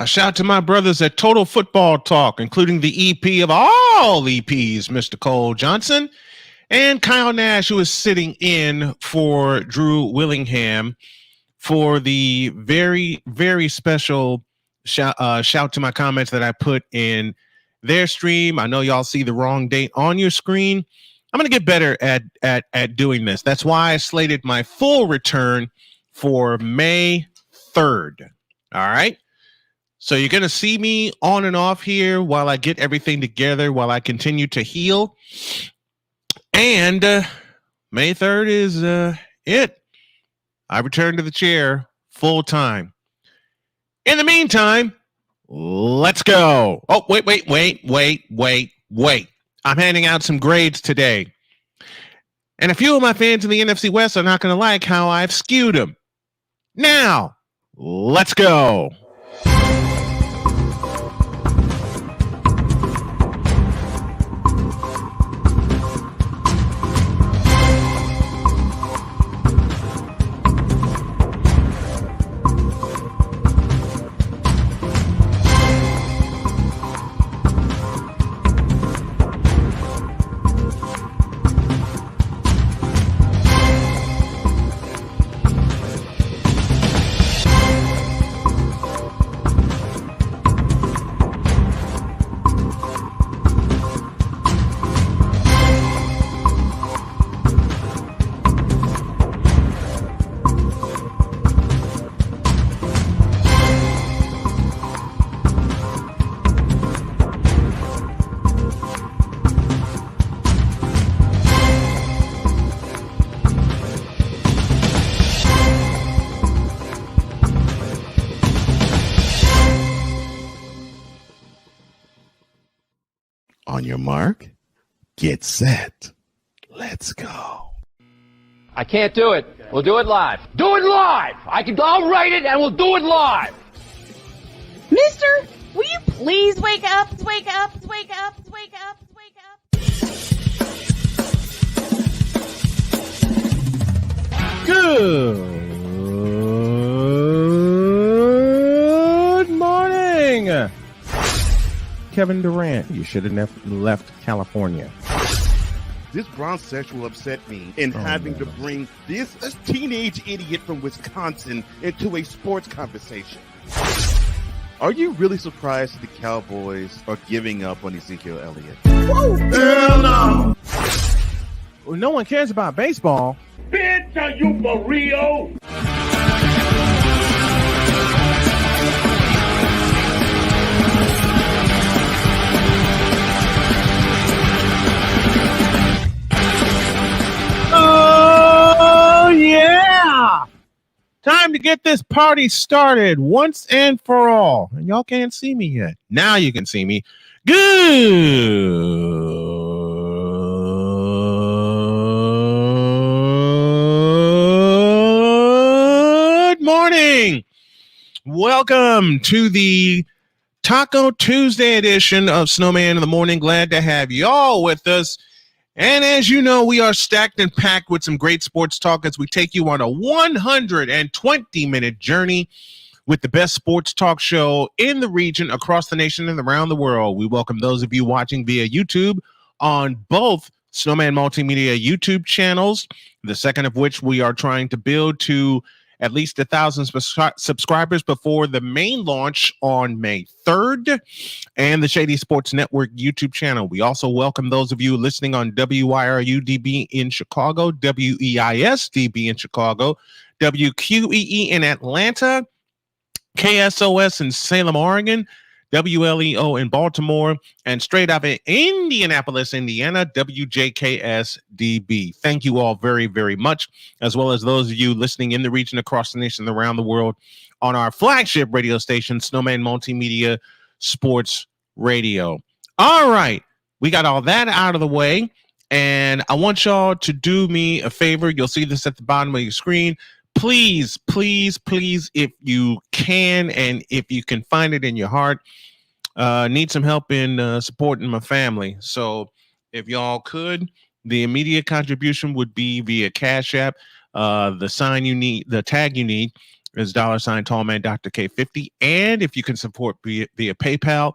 A shout to my brothers at Total Football Talk, including the EP of all EPs, Mr. Cole Johnson, and Kyle Nash, who is sitting in for Drew Willingham for the very, very special shout to my comments that I put in their stream. I know y'all see the wrong date on your screen. I'm going to get better at doing this. That's why I slated my full return for May 3rd. All right. So you're going to see me on and off here while I get everything together, while I continue to heal. And May 3rd is it. I return to the chair full time. In the meantime, let's go. Oh, wait. I'm handing out some grades today. And a few of my fans in the NFC West are not going to like how I've skewed them. Now, let's go. On your mark, get set. Let's go. I can't do it. We'll do it live. Do it live! I'll write it and we'll do it live! Mister, will you please wake up? Wake up, wake up, wake up, wake up. Good morning. Kevin Durant, you should have never left California. This bronze sexual upset me in having to bring this teenage idiot from Wisconsin into a sports conversation. Are you really surprised the Cowboys are giving up on Ezekiel Elliott? Whoa. Hell no! Well, no one cares about baseball. Bitch, are you for real? Oh, yeah! Time to get this party started once and for all. And y'all can't see me yet. Now you can see me. Good morning. Welcome to the Taco Tuesday edition of Snowman in the Morning. Glad to have y'all with us. And as you know, we are stacked and packed with some great sports talk as we take you on a 120-minute journey with the best sports talk show in the region, across the nation, and around the world. We welcome those of you watching via YouTube on both Snowman Multimedia YouTube channels, the second of which we are trying to build to at least 1,000 subscribers before the main launch on May 3rd, and the Shady Sports Network YouTube channel. We also welcome those of you listening on WYRU-DB in Chicago, WEIS-DB in Chicago, WQEE in Atlanta, KSOS in Salem, Oregon, WLEO in Baltimore, and straight out of Indianapolis, Indiana, WJKS-DB. Thank you all very, very much, as well as those of you listening in the region, across the nation, around the world on our flagship radio station, Snowman Multimedia Sports Radio. All right, we got all that out of the way, and I want y'all to do me a favor. You'll see this at the bottom of your screen. Please, please, please, if you can and if you can find it in your heart, need some help in supporting my family. So if y'all could, the immediate contribution would be via Cash App. The sign you need, the tag you need is $ tall man Dr. K50. And if you can support via PayPal,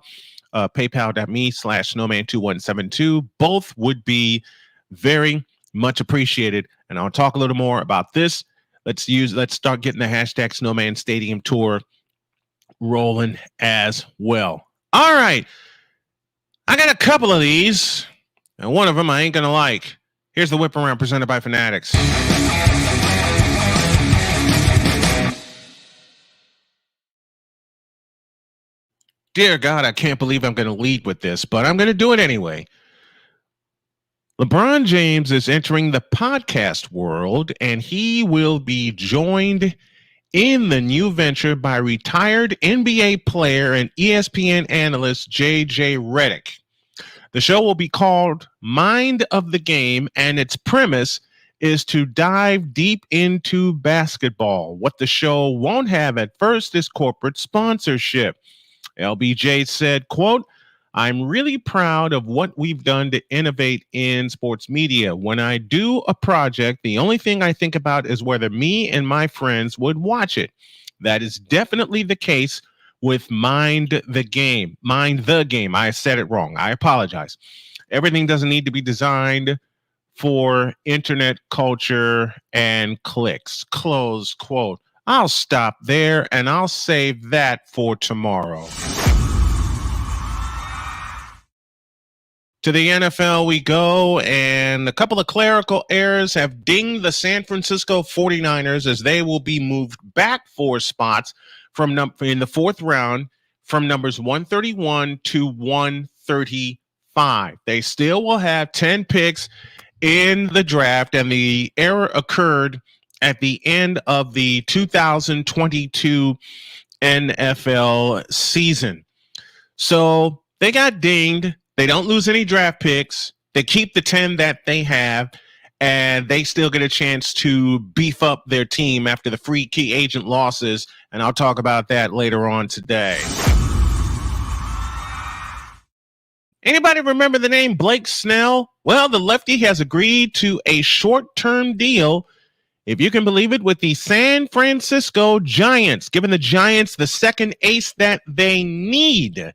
paypal.me/snowman2172, both would be very much appreciated. And I'll talk a little more about this. Let's start getting the hashtag Snowman Stadium Tour rolling as well. All right. I got a couple of these, and one of them I ain't going to like. Here's the whip around presented by Fanatics. Dear God, I can't believe I'm going to lead with this, but I'm going to do it anyway. LeBron James is entering the podcast world, and he will be joined in the new venture by retired NBA player and ESPN analyst J.J. Redick. The show will be called Mind of the Game, and its premise is to dive deep into basketball. What the show won't have at first is corporate sponsorship. LBJ said, quote, "I'm really proud of what we've done to innovate in sports media. When I do a project, the only thing I think about is whether me and my friends would watch it. That is definitely the case with Mind the Game. Mind the Game. I said it wrong. I apologize. Everything doesn't need to be designed for internet culture and clicks." Close quote. I'll stop there and I'll save that for tomorrow. To the NFL we go, and a couple of clerical errors have dinged the San Francisco 49ers as they will be moved back 4 spots in the 4th round from numbers 131 to 135. They still will have 10 picks in the draft, and the error occurred at the end of the 2022 NFL season. So they got dinged. They don't lose any draft picks. They keep the 10 that they have, and they still get a chance to beef up their team after the free key agent losses, and I'll talk about that later on today. Anybody remember the name Blake Snell? Well, the lefty has agreed to a short-term deal, if you can believe it, with the San Francisco Giants, giving the Giants the second ace that they need.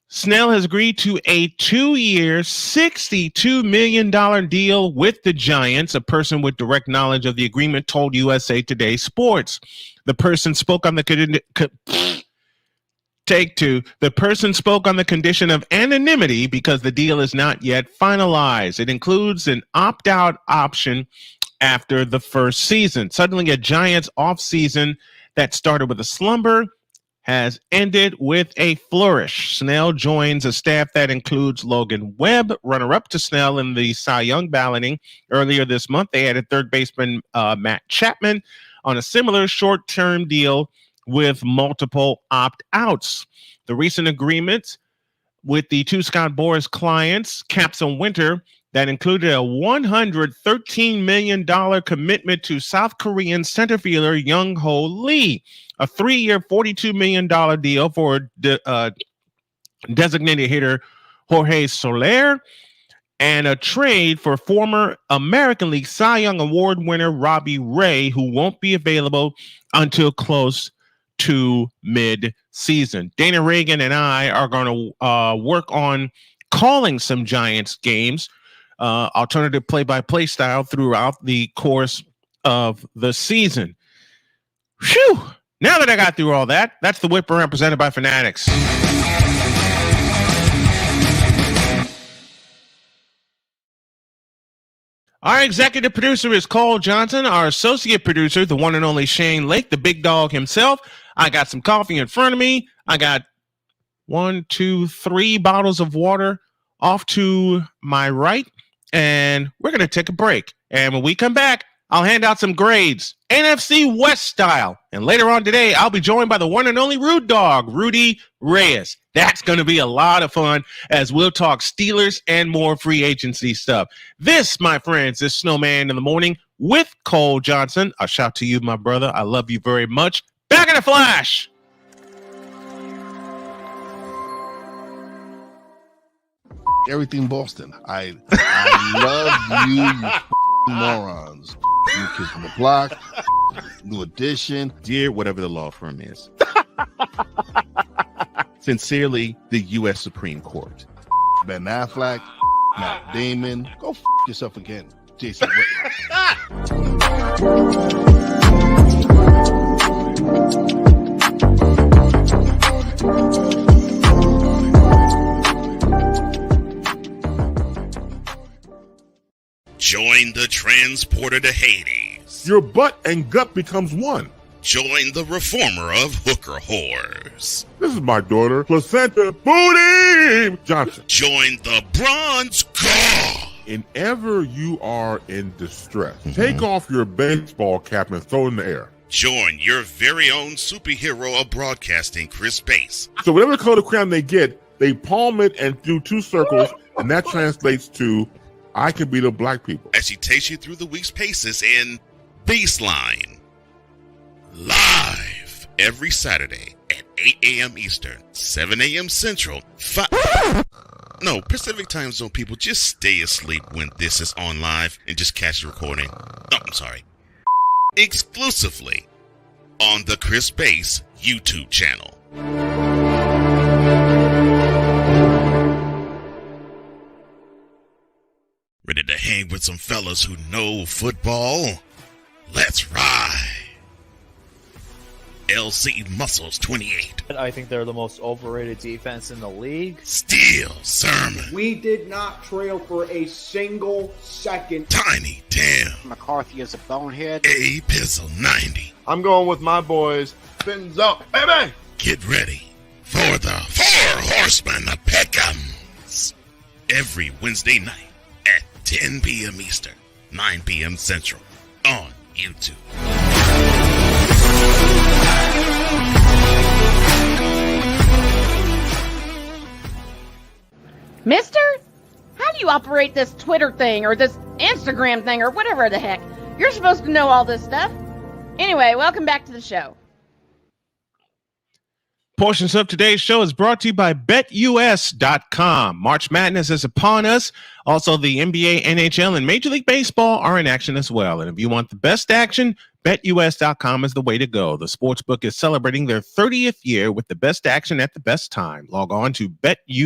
Snell has agreed to a 2-year, $62 million deal with the Giants. A person with direct knowledge of the agreement told USA Today Sports. The person spoke on the The person spoke on the condition of anonymity because the deal is not yet finalized. It includes an opt-out option after the first season. Suddenly, a Giants offseason that started with a slumber has ended with a flourish. Snell joins a staff that includes Logan Webb, runner-up to Snell in the Cy Young balloting. Earlier this month, they added third baseman Matt Chapman on a similar short-term deal with multiple opt-outs. The recent agreement with the two Scott Boras clients caps a winter that included a $113 million commitment to South Korean center fielder Young-Ho Lee, a 3-year, $42 million deal for designated hitter Jorge Soler, and a trade for former American League Cy Young Award winner Robbie Ray, who won't be available until close to mid-season. Dana Reagan and I are going to work on calling some Giants games, alternative play-by-play style throughout the course of the season. Phew! Now that I got through all that, that's the whip around presented by Fanatics. Our executive producer is Cole Johnson. Our associate producer, the one and only Shane Lake, the big dog himself. I got some coffee in front of me. I got 1, 2, 3 bottles of water off to my right, and we're going to take a break. And when we come back, I'll hand out some grades, NFC West style. And later on today, I'll be joined by the one and only Rude Dog Rudy Reyes. That's going to be a lot of fun as we'll talk Steelers and more free agency stuff. This, my friends, is Snowman in the Morning with Cole Johnson. A shout to you, my brother. I love you very much. Back in a flash. Everything Boston. I love you morons. New Kids on the Block, New Edition. Dear whatever the law firm is. Sincerely, the U.S. Supreme Court. Ben Affleck, Matt Damon. Go yourself again, Jason Whitlock. Join the transporter to Hades. Your butt and gut becomes one. Join the reformer of hooker whores. This is my daughter, Placenta Booty Johnson. Join the bronze god. Whenever you are in distress, take off your baseball cap and throw it in the air. Join your very own superhero of broadcasting, Chris Bass. So whatever color crown they get, they palm it and do 2 circles, and that translates to, I can beat up black people. As she takes you through the week's paces in Baseline. Live every Saturday at 8 a.m. Eastern, 7 a.m. Central, Pacific Time Zone people, just stay asleep when this is on live and just catch the recording. Oh, I'm sorry. Exclusively on the Chris Bass YouTube channel. Ready to hang with some fellas who know football? Let's ride. LC Muscles 28. I think they're the most overrated defense in the league. Steel Sermon. We did not trail for a single second. Tiny Tim. McCarthy is a bonehead. A Pizzle 90. I'm going with my boys. Fins up, baby. Get ready for the 4 Horsemen of Pick'ems. Every Wednesday night at 10 p.m. Eastern, 9 p.m. Central on YouTube. Mister, how do you operate this Twitter thing or this Instagram thing or whatever the heck? You're supposed to know all this stuff. Anyway, welcome back to the show. Portions of today's show is brought to you by BetUS.com. March Madness is upon us. Also, the NBA, NHL, and Major League Baseball are in action as well. And if you want the best action, BetUS.com is the way to go. The sportsbook is celebrating their 30th year with the best action at the best time. Log on to BetUS.com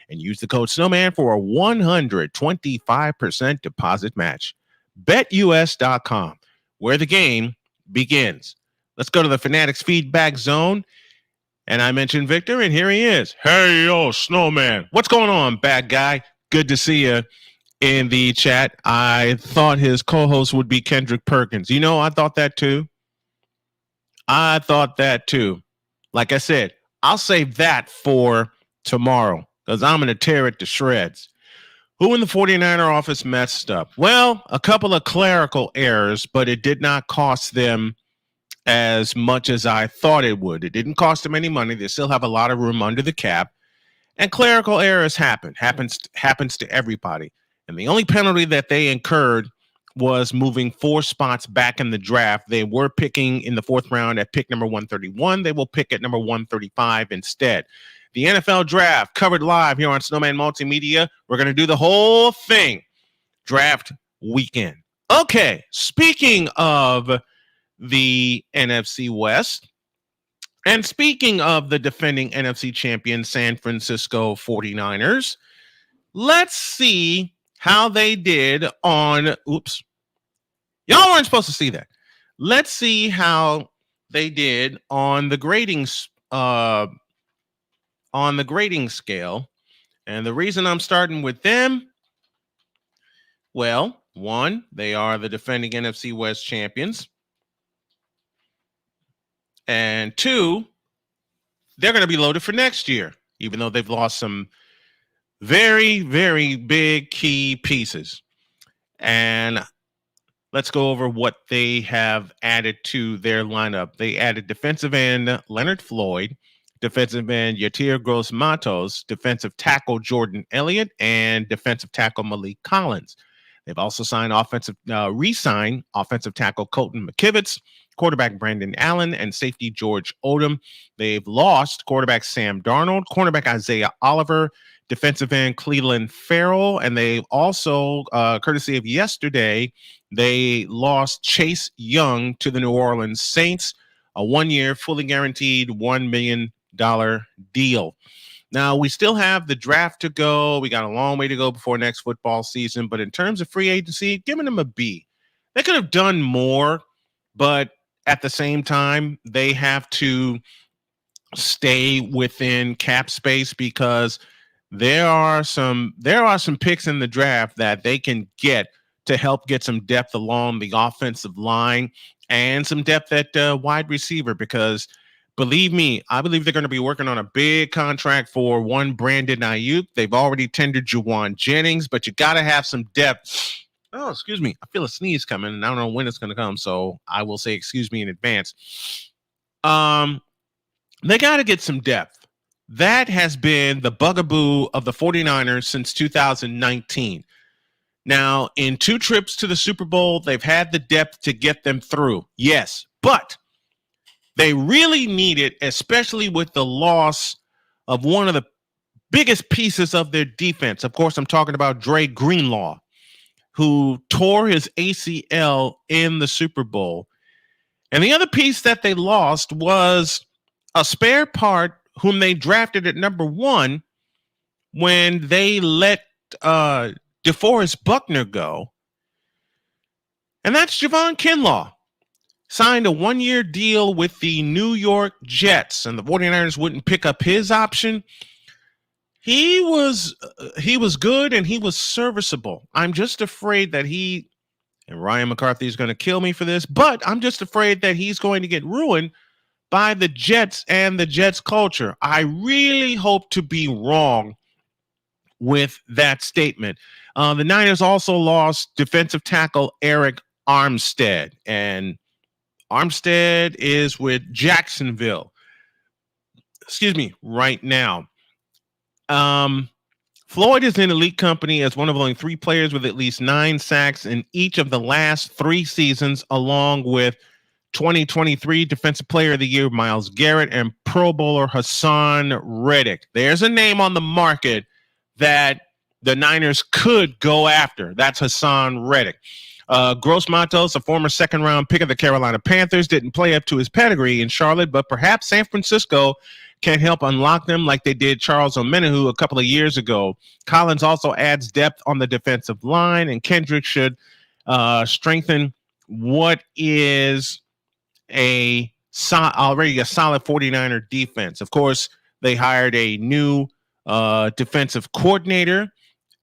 and use the code Snowman for a 125% deposit match. BetUS.com, where the game begins. Let's go to the Fanatics Feedback Zone. And I mentioned Victor, and here he is. Hey, yo, Snowman. What's going on, bad guy? Good to see you in the chat. I thought his co-host would be Kendrick Perkins. You know, I thought that too. Like I said, I'll save that for tomorrow because I'm going to tear it to shreds. Who in the 49er office messed up? Well, a couple of clerical errors, but it did not cost them as much as I thought it would. It didn't cost them any money. They still have a lot of room under the cap. And clerical errors happens to everybody. And the only penalty that they incurred was moving 4 spots back in the draft. They were picking in the 4th round at pick number 131. They will pick at number 135 instead. The NFL draft covered live here on Snowman Multimedia. We're going to do the whole thing draft weekend. Okay, speaking of the NFC West, and speaking of the defending NFC champion San Francisco 49ers, let's see how they did on, oops, y'all weren't supposed to see that. Let's see how they did on the grading scale. And the reason I'm starting with them, well, 1, they are the defending NFC West champions. And 2, they're going to be loaded for next year, even though they've lost some very, very big key pieces. And let's go over what they have added to their lineup. They added defensive end Leonard Floyd, defensive end Yatir Gross-Matos, defensive tackle Jordan Elliott, and defensive tackle Malik Collins. They've also re-signed offensive tackle Colton McKivitz, quarterback Brandon Allen, and safety George Odom. They've lost quarterback Sam Darnold, cornerback Isaiah Oliver, defensive end Cleveland Farrell, and they also, courtesy of yesterday, they lost Chase Young to the New Orleans Saints, a 1-year, fully guaranteed $1 million deal. Now, we still have the draft to go. We got a long way to go before next football season, but in terms of free agency, giving them a B. They could have done more, but at the same time, they have to stay within cap space because there are some picks in the draft that they can get to help get some depth along the offensive line and some depth at wide receiver, because believe me, I believe they're going to be working on a big contract for one Brandon Ayuk. They've already tendered Juwan Jennings, but you got to have some depth. Oh, excuse me. I feel a sneeze coming, and I don't know when it's going to come, so I will say excuse me in advance. They got to get some depth. That has been the bugaboo of the 49ers since 2019. Now, in 2 trips to the Super Bowl, they've had the depth to get them through. Yes, but they really need it, especially with the loss of one of the biggest pieces of their defense. Of course, I'm talking about Dre Greenlaw, who tore his ACL in the Super Bowl. And the other piece that they lost was a spare part whom they drafted at number 1 when they let DeForest Buckner go. And that's Javon Kinlaw. Signed a 1-year deal with the New York Jets, and the 49ers wouldn't pick up his option. He was good and he was serviceable. I'm just afraid that and Ryan McCarthy is going to kill me for this, but I'm just afraid that he's going to get ruined by the Jets and the Jets culture. I really hope to be wrong with that statement. The Niners also lost defensive tackle Eric Armstead, and Armstead is with Jacksonville. Right now. Floyd is in elite company as one of only 3 players with at least 9 sacks in each of the last 3 seasons, along with 2023 Defensive Player of the Year Myles Garrett and Pro Bowler Hassan Reddick. There's a name on the market that the Niners could go after. That's Hassan Reddick. Gross Matos, a former 2nd-round pick of the Carolina Panthers, didn't play up to his pedigree in Charlotte, but perhaps San Francisco can help unlock them like they did Charles Omenihu a couple of years ago. Collins also adds depth on the defensive line, and Kendrick should strengthen what is already a solid 49er defense. Of course, they hired a new defensive coordinator,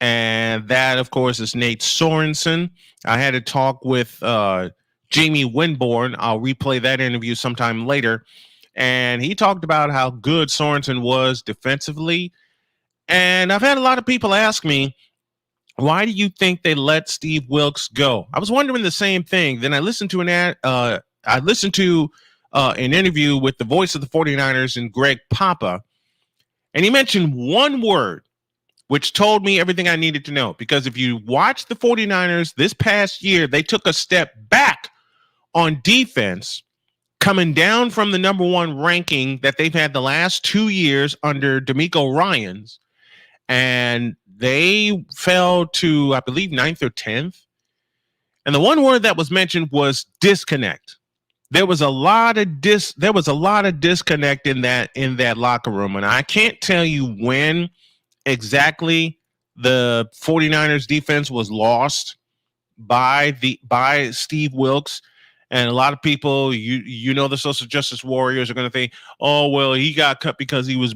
and that, of course, is Nate Sorensen. I had a talk with Jamie Winborn. I'll replay that interview sometime later. And he talked about how good Sorensen was defensively. And I've had a lot of people ask me, why do you think they let Steve Wilkes go? I was wondering the same thing. Then I listened to an interview with the voice of the 49ers and Greg Papa. And he mentioned one word, which told me everything I needed to know. Because if you watch the 49ers this past year, they took a step back on defense, coming down from the number 1 ranking that they've had the last 2 years under DeMeco Ryans. And they fell to, I believe, 9th or 10th. And the one word that was mentioned was disconnect. There was a lot of disconnect in that locker room. And I can't tell you when exactly the 49ers defense was lost by Steve Wilkes. And a lot of people, the social justice warriors are going to think, oh, well, he got cut because he was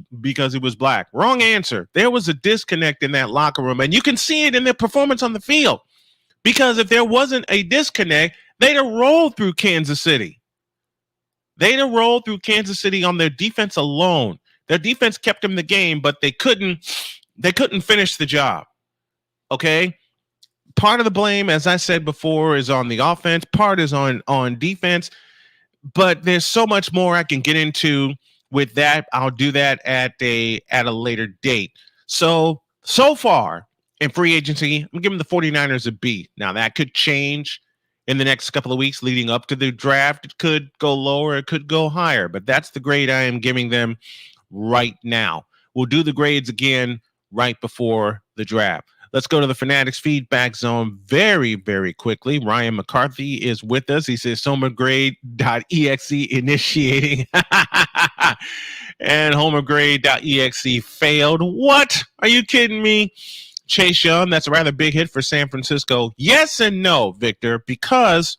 black. Wrong answer. There was a disconnect in that locker room, and you can see it in their performance on the field. Because if there wasn't a disconnect, they'd have rolled through Kansas City. They'd have rolled through Kansas City on their defense alone. Their defense kept them in the game, but they couldn't finish the job. Okay? Part of the blame, as I said before, is on the offense. Part is on defense. But there's so much more I can get into with that. I'll do that at a later date. So far, in free agency, I'm giving the 49ers a B. Now, that could change in the next couple of weeks leading up to the draft. It could go lower, it could go higher, but that's the grade I am giving them right now. We'll do the grades again right before the draft. Let's go to the Fanatics Feedback Zone very, very quickly. Ryan McCarthy is with us. He says homergrade.exe initiating. And homergrade.exe failed. What? Are you kidding me? Chase Young, that's a rather big hit for San Francisco. Yes and no, Victor, because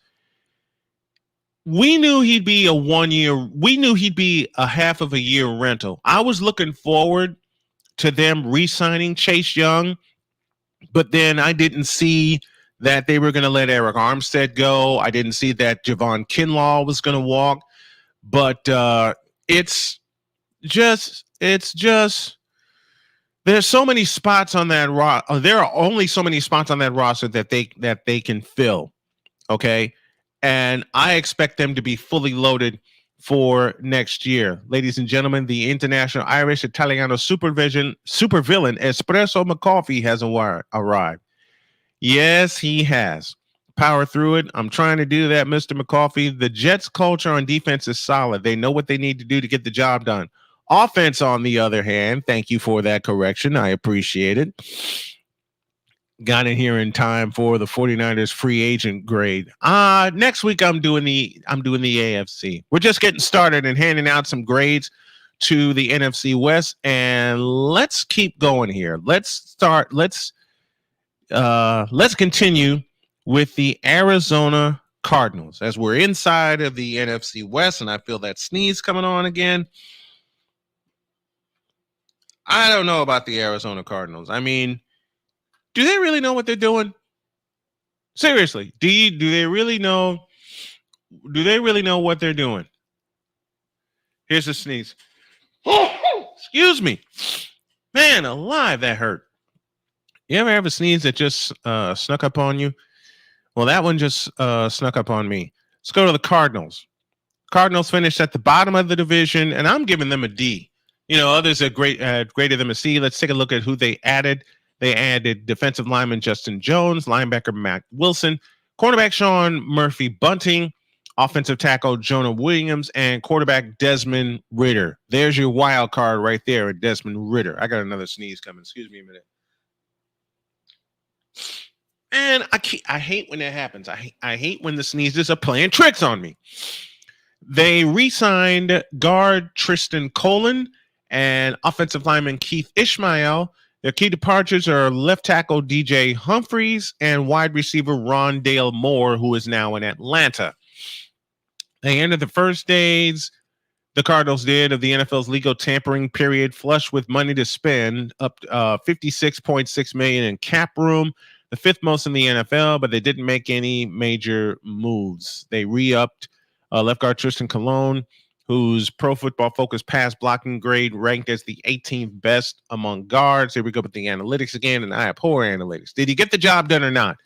we knew he'd be a 1 year. We knew he'd be a half of a year rental. I was looking forward to them re-signing Chase Young, but then I didn't see that they were going to let Eric Armstead go. I didn't see that Javon Kinlaw was going to walk, but it's just there's so many spots on that roster. There are only so many spots on that roster that they can fill. Okay. And I expect them to be fully loaded for next year. Ladies and gentlemen, the international Irish Italiano supervillain Espresso McCoffee has arrived. Yes, he has. Power through it. I'm trying to do that, Mr. McCoffee. The Jets' culture on defense is solid. They know what they need to do to get the job done. Offense, on the other hand, thank you for that correction. I appreciate it. Got in here in time for the 49ers free agent grade. Next week I'm doing the AFC. We're just getting started and handing out some grades to the NFC West, and let's keep going here. Let's continue with the Arizona Cardinals as we're inside of the NFC West, and I feel that sneeze coming on again. I don't know about the Arizona Cardinals. I mean, do they really know what they're doing? Seriously, do they really know? Do they really know what they're doing? Here's a sneeze. Excuse me. Man alive, that hurt. You ever have a sneeze that just snuck up on you? Well, that one just snuck up on me. Let's go to the Cardinals. Cardinals finished at the bottom of the division, and I'm giving them a D. You know, others are graded them a C. Let's take a look at who they added. They added defensive lineman Justin Jones, linebacker Matt Wilson, cornerback Sean Murphy Bunting, offensive tackle Jonah Williams, and quarterback Desmond Ridder. There's your wild card right there, Desmond Ridder. I got another sneeze coming. Excuse me a minute. And I hate when that happens. I hate when the sneezes are playing tricks on me. They re-signed guard Tristan Colon and offensive lineman Keith Ishmael. Their key departures are left tackle DJ Humphreys and wide receiver Rondale Moore, who is now in Atlanta. They ended the first days, the Cardinals did, of the NFL's legal tampering period, flush with money to spend, up $56.6 million in cap room, the fifth most in the NFL, but they didn't make any major moves. They re-upped left guard Tristan Colon, whose Pro Football Focus pass blocking grade ranked as the 18th best among guards. Here we go with the analytics again, and I abhor analytics. Did he get the job done or not?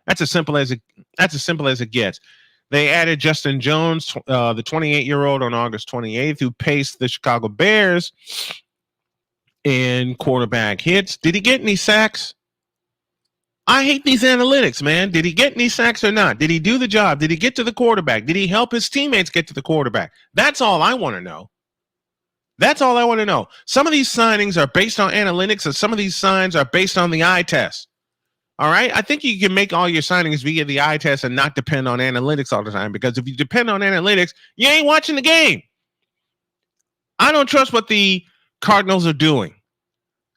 That's as simple as it gets. They added Justin Jones, the 28-year-old, on August 28th, who paced the Chicago Bears in quarterback hits. Did he get any sacks? I hate these analytics, man. Did he get any sacks or not? Did he do the job? Did he get to the quarterback? Did he help his teammates get to the quarterback? That's all I want to know. That's all I want to know. Some of these signings are based on analytics, and some of these signs are based on the eye test. All right? I think you can make all your signings via the eye test and not depend on analytics all the time, because if you depend on analytics, you ain't watching the game. I don't trust what the Cardinals are doing.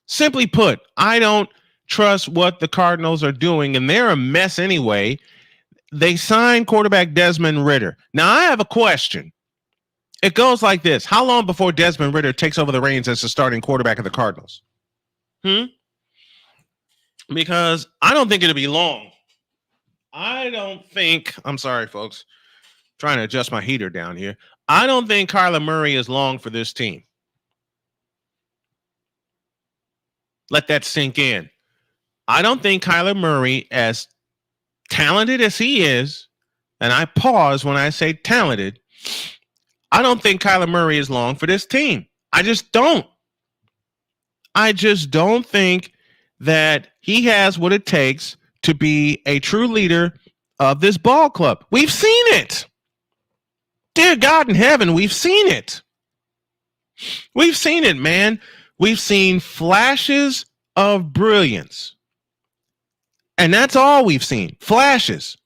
Simply put, I don't trust what the Cardinals are doing, and they're a mess anyway. They signed quarterback Desmond Ridder. Now, I have a question. It goes like this. How long before Desmond Ridder takes over the reins as the starting quarterback of the Cardinals? Because I don't think it'll be long. I'm sorry, folks. Trying to adjust my heater down here. I don't think Kyler Murray is long for this team. Let that sink in. I don't think Kyler Murray, as talented as he is, and I pause when I say talented, I don't think Kyler Murray is long for this team. I just don't think that he has what it takes to be a true leader of this ball club. We've seen it. Dear God in heaven, we've seen it. We've seen it, man. We've seen flashes of brilliance. And that's all we've seen. Flashes.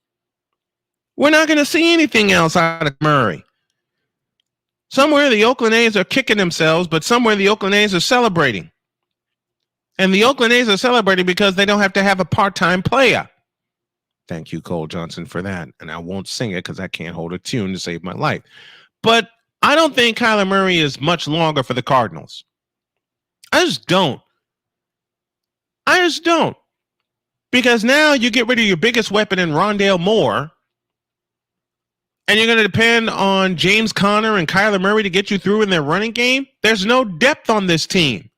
We're not going to see anything else out of Murray. Somewhere the Oakland A's are kicking themselves, but somewhere the Oakland A's are celebrating. And the Oakland A's are celebrating because they don't have to have a part-time player. Thank you, Cole Johnson, for that. And I won't sing it because I can't hold a tune to save my life. But I don't think Kyler Murray is much longer for the Cardinals. I just don't. Because now you get rid of your biggest weapon in Rondale Moore, and you're going to depend on James Conner and Kyler Murray to get you through in their running game. There's no depth on this team.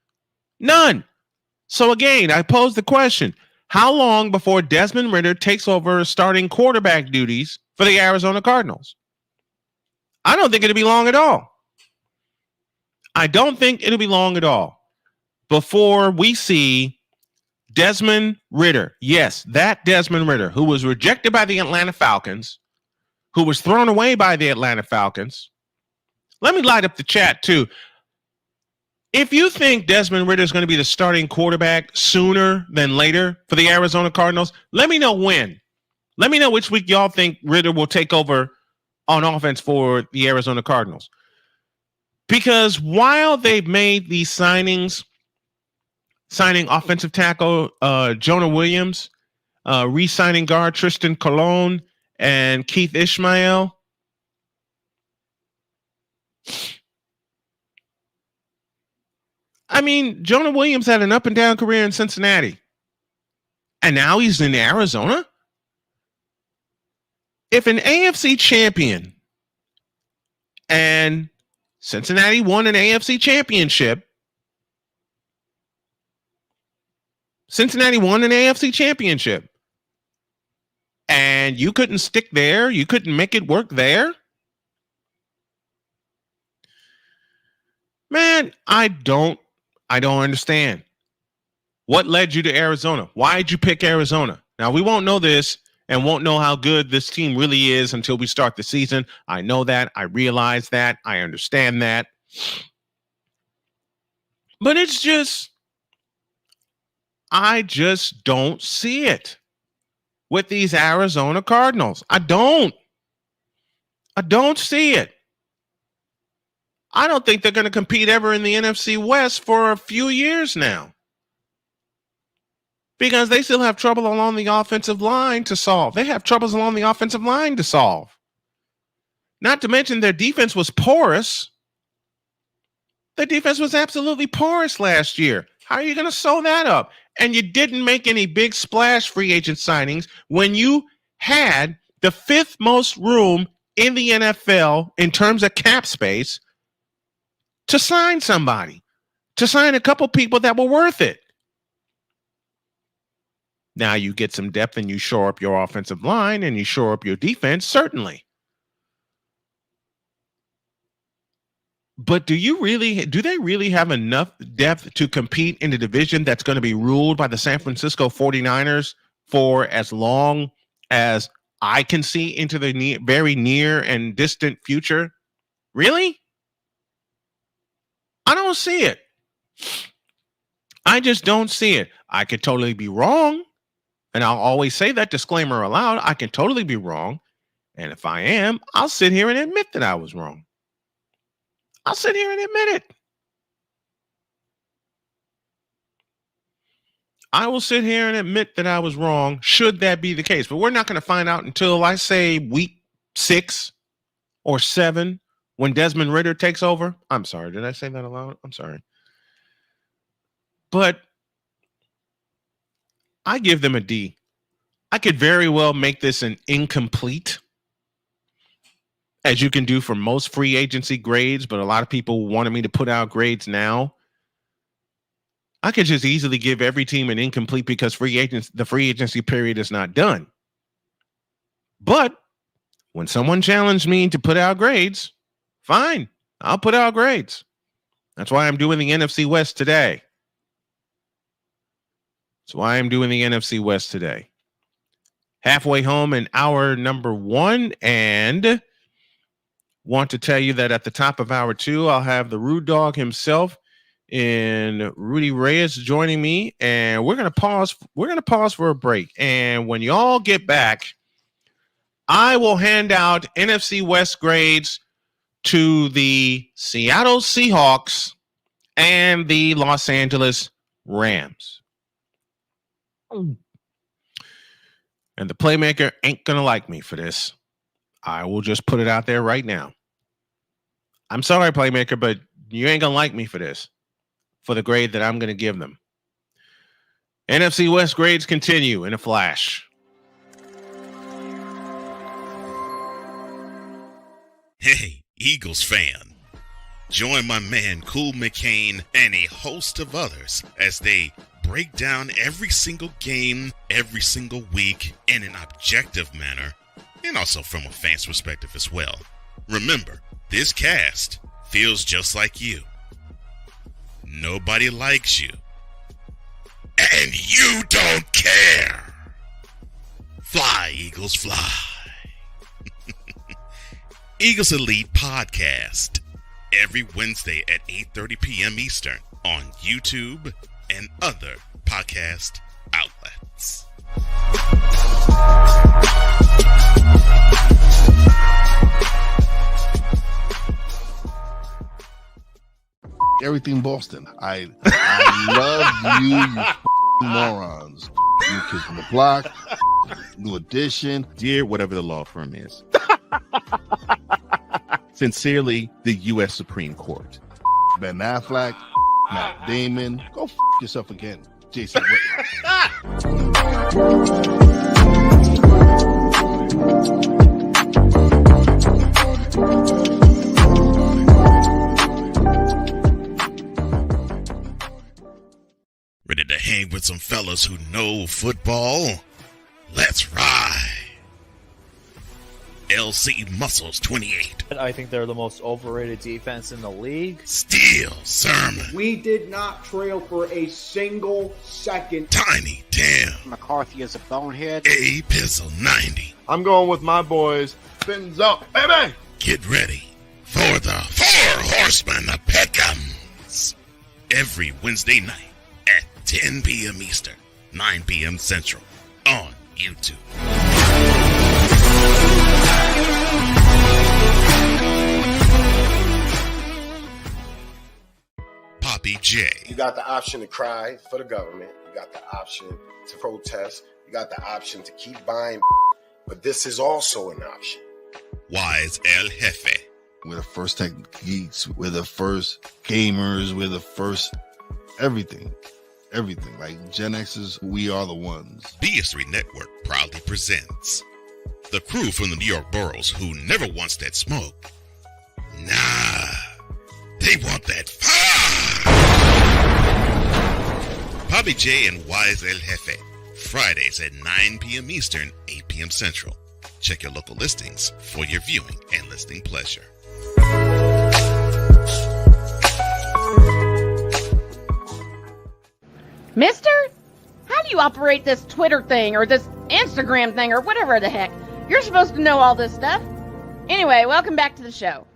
None. So again, I pose the question, how long before Desmond Ridder takes over starting quarterback duties for the Arizona Cardinals? I don't think it'll be long at all. I don't think it'll be long at all before we see Desmond Ridder. Yes, that Desmond Ridder, who was rejected by the Atlanta Falcons, who was thrown away by the Atlanta Falcons. Let me light up the chat too. If you think Desmond Ridder is going to be the starting quarterback sooner than later for the Arizona Cardinals, let me know when. Let me know which week y'all think Ridder will take over on offense for the Arizona Cardinals. Because while they've made these signings, signing offensive tackle Jonah Williams, re-signing guard Tristan Colon and Keith Ishmael, I mean, Jonah Williams had an up and down career in Cincinnati, and now he's in Arizona. If an AFC champion, and Cincinnati won an AFC championship, and you couldn't stick there, you couldn't make it work there, man, I don't understand. What led you to Arizona? Why did you pick Arizona? Now, we won't know this and won't know how good this team really is until we start the season. I know that. I realize that. I understand that. But it's just, I just don't see it with these Arizona Cardinals. I don't see it. I don't think they're going to compete ever in the NFC West for a few years now, because they still have trouble along the offensive line to solve. They have troubles along the offensive line to solve. Not to mention their defense was porous. Their defense was absolutely porous last year. How are you going to sew that up? And you didn't make any big splash free agent signings when you had the fifth most room in the NFL in terms of cap space to sign somebody, to sign a couple people that were worth it. Now you get some depth and you shore up your offensive line and you shore up your defense, certainly. But do they really have enough depth to compete in a division that's going to be ruled by the San Francisco 49ers for as long as I can see into the very near and distant future? Really? I don't see it. I just don't see it. I could totally be wrong. And I'll always say that disclaimer aloud. I can totally be wrong. And if I am, I'll sit here and admit that I was wrong. I'll sit here and admit it. I will sit here and admit that I was wrong, should that be the case. But we're not going to find out until, I say, week 6 or 7 when Desmond Ridder takes over. I'm sorry. Did I say that aloud? I'm sorry. But I give them a D. I could very well make this an incomplete, as you can do for most free agency grades, but a lot of people wanted me to put out grades now. I could just easily give every team an incomplete because the free agency period is not done. But when someone challenged me to put out grades, fine, I'll put out grades. That's why I'm doing the NFC West today. So I am doing the NFC West today. Halfway home in hour number 1, and want to tell you that at the top of hour 2, I'll have the Rude Dog himself in Rudy Reyes joining me, and we're gonna pause. We're gonna pause for a break, and when y'all get back, I will hand out NFC West grades to the Seattle Seahawks and the Los Angeles Rams. And the playmaker ain't gonna like me for this. I will just put it out there right now. I'm sorry, playmaker, but you ain't gonna like me for this, for the grade that I'm gonna give them. NFC West grades continue in a flash. Hey, Eagles fan. Join my man Cool McCain and a host of others as they break down every single game, every single week in an objective manner, and also from a fan's perspective as well. Remember, this cast feels just like you. Nobody likes you. And you don't care. Fly, Eagles, fly. Eagles Elite Podcast. Every Wednesday at 8:30 p.m. Eastern on YouTube and other podcast outlets. Everything Boston. I love you, you morons. New Kids on the Block, New Edition. Dear whatever the law firm is. Sincerely, the U.S. Supreme Court. Ben Affleck, Matt Damon. Go yourself again, Jason Whitlock. Ready to hang with some fellas who know football? Let's ride. LC Muscles 28. I think they're the most overrated defense in the league. Steel Sermon. We did not trail for a single second. Tiny Tim. McCarthy is a bonehead. A Pizzle 90. I'm going with my boys. Fins up, baby. Get ready for the Four Horsemen of Pick'ems. Every Wednesday night at 10 p.m. Eastern, 9 p.m. Central on YouTube. Poppy J. You got the option to cry for the government. You got the option to protest. You got the option to keep buying. But this is also an option. Wise El Jefe. We're the first tech geeks. We're the first gamers. We're the first everything. Everything. Like Gen X's, we are the ones. BS3 Network proudly presents the crew from the New York boroughs who never wants that smoke. Nah, they want that fire. Poppy J and Wise El Jefe. Fridays at 9 p.m. Eastern, 8 p.m. Central. Check your local listings for your viewing and listening pleasure. Mister, how do you operate this Twitter thing or this Instagram thing or whatever the heck? You're supposed to know all this stuff. Anyway, welcome back to the show.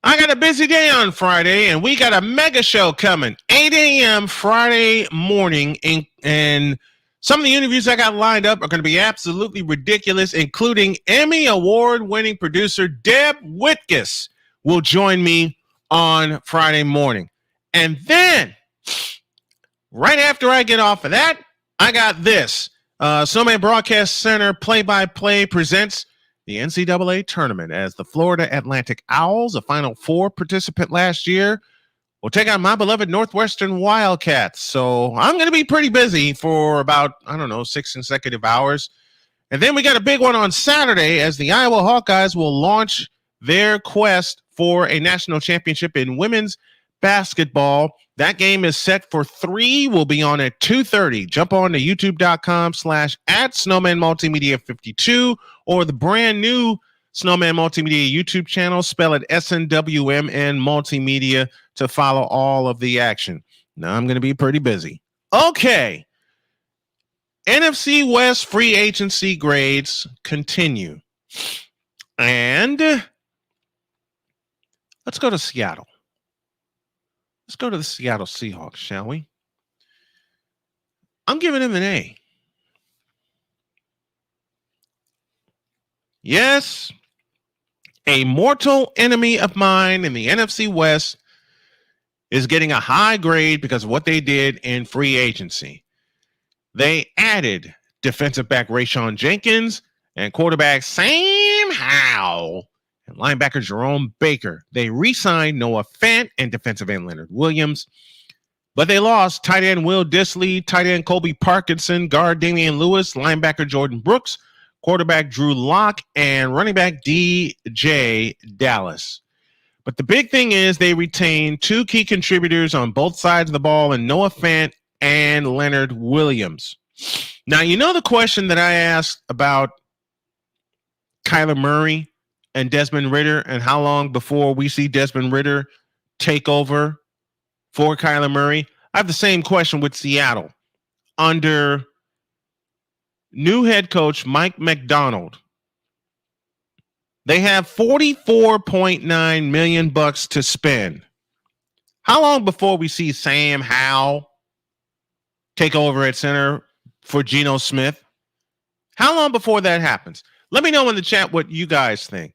I got a busy day on Friday, and we got a mega show coming. 8 a.m. Friday morning, and some of the interviews I got lined up are going to be absolutely ridiculous, including Emmy Award-winning producer Deb Whitkus will join me on Friday morning. And then, right after I get off of that, I got this. Snowman Broadcast Center play-by-play presents the NCAA tournament as the Florida Atlantic Owls, a Final Four participant last year, will take on my beloved Northwestern Wildcats. So I'm going to be pretty busy for about, 6 consecutive hours. And then we got a big one on Saturday as the Iowa Hawkeyes will launch their quest for a national championship in women's basketball. That game is set for 3. We'll be on at 2:30. Jump on to youtube.com/@SnowmanMultimedia52 or the brand new Snowman Multimedia YouTube channel. Spell it SNWMN Multimedia to follow all of the action. Now I'm going to be pretty busy. Okay. NFC West free agency grades continue. And let's go to Seattle. Let's go to the Seattle Seahawks, shall we? I'm giving him an A. Yes, a mortal enemy of mine in the NFC West is getting a high grade because of what they did in free agency. They added defensive back Rayshon Jenkins and quarterback Sam Howell and linebacker Jerome Baker. They re-signed Noah Fant and defensive end Leonard Williams. But they lost tight end Will Dissly, tight end Colby Parkinson, guard Damian Lewis, linebacker Jordan Brooks, quarterback Drew Lock, and running back DJ Dallas. But the big thing is they retained two key contributors on both sides of the ball in Noah Fant and Leonard Williams. Now, you know the question that I asked about Kyler Murray and Desmond Ridder and how long before we see Desmond Ridder take over for Kyler Murray? I have the same question with Seattle. Under new head coach Mike McDonald, they have $44.9 million to spend. How long before we see Sam Howell take over at center for Geno Smith? How long before that happens? Let me know in the chat what you guys think.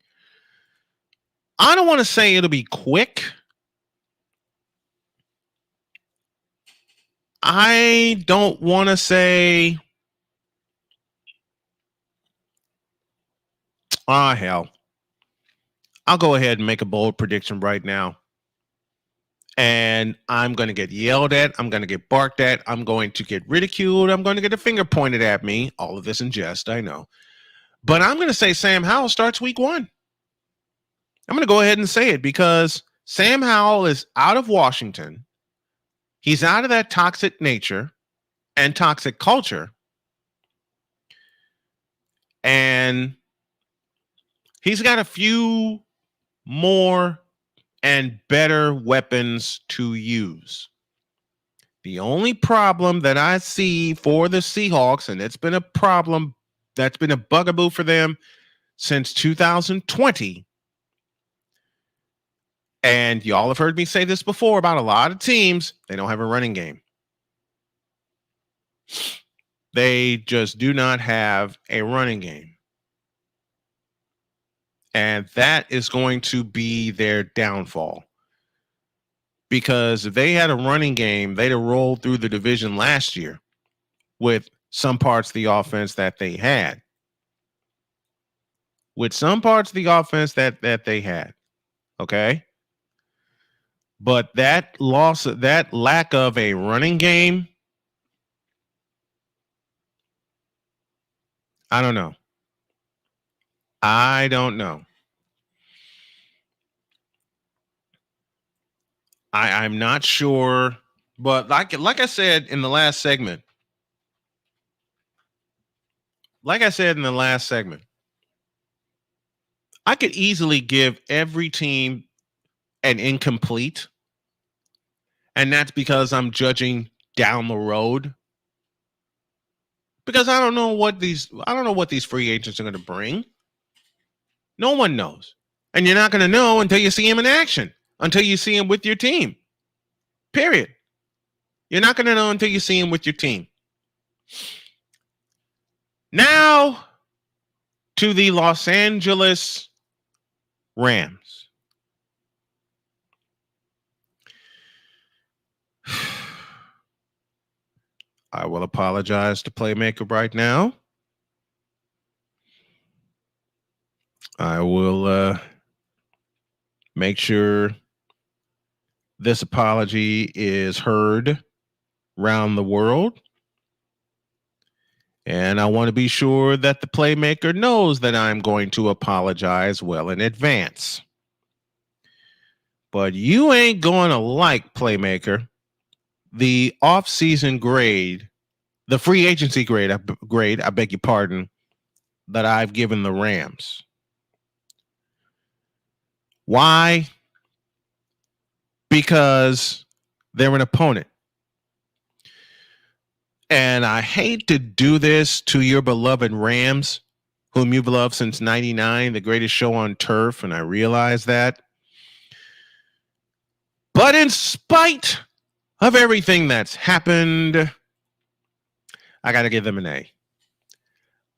I don't want to say it'll be quick. I don't want to say, hell. I'll go ahead and make a bold prediction right now. And I'm going to get yelled at. I'm going to get barked at. I'm going to get ridiculed. I'm going to get a finger pointed at me. All of this in jest, I know. But I'm going to say Sam Howell starts week 1. I'm going to go ahead and say it because Sam Howell is out of Washington. He's out of that toxic nature and toxic culture. And he's got a few more and better weapons to use. The only problem that I see for the Seahawks, and it's been a problem that's been a bugaboo for them since 2020, and y'all have heard me say this before about a lot of teams, they don't have a running game. They just do not have a running game. And that is going to be their downfall. Because if they had a running game, they'd have rolled through the division last year with some parts of the offense that they had. With some parts of the offense that they had. Okay? But that loss, that lack of a running game, I don't know. I'm not sure, but like I said in the last segment, I could easily give every team an incomplete, and that's because I'm judging down the road. Because I don't know what these free agents are going to bring. No one knows. And you're not going to know until you see him in action, until you see him with your team. Period. You're not going to know until you see him with your team. Now to the Los Angeles Rams. I will apologize to Playmaker right now. I will make sure this apology is heard around the world. And I want to be sure that the Playmaker knows that I'm going to apologize well in advance. But you ain't going to like, Playmaker, the off-season grade, the free agency grade, I beg your pardon, that I've given the Rams. Why? Because they're an opponent. And I hate to do this to your beloved Rams, whom you've loved since 99, the greatest show on turf, and I realize that. But in spite of everything that's happened, I got to give them an A.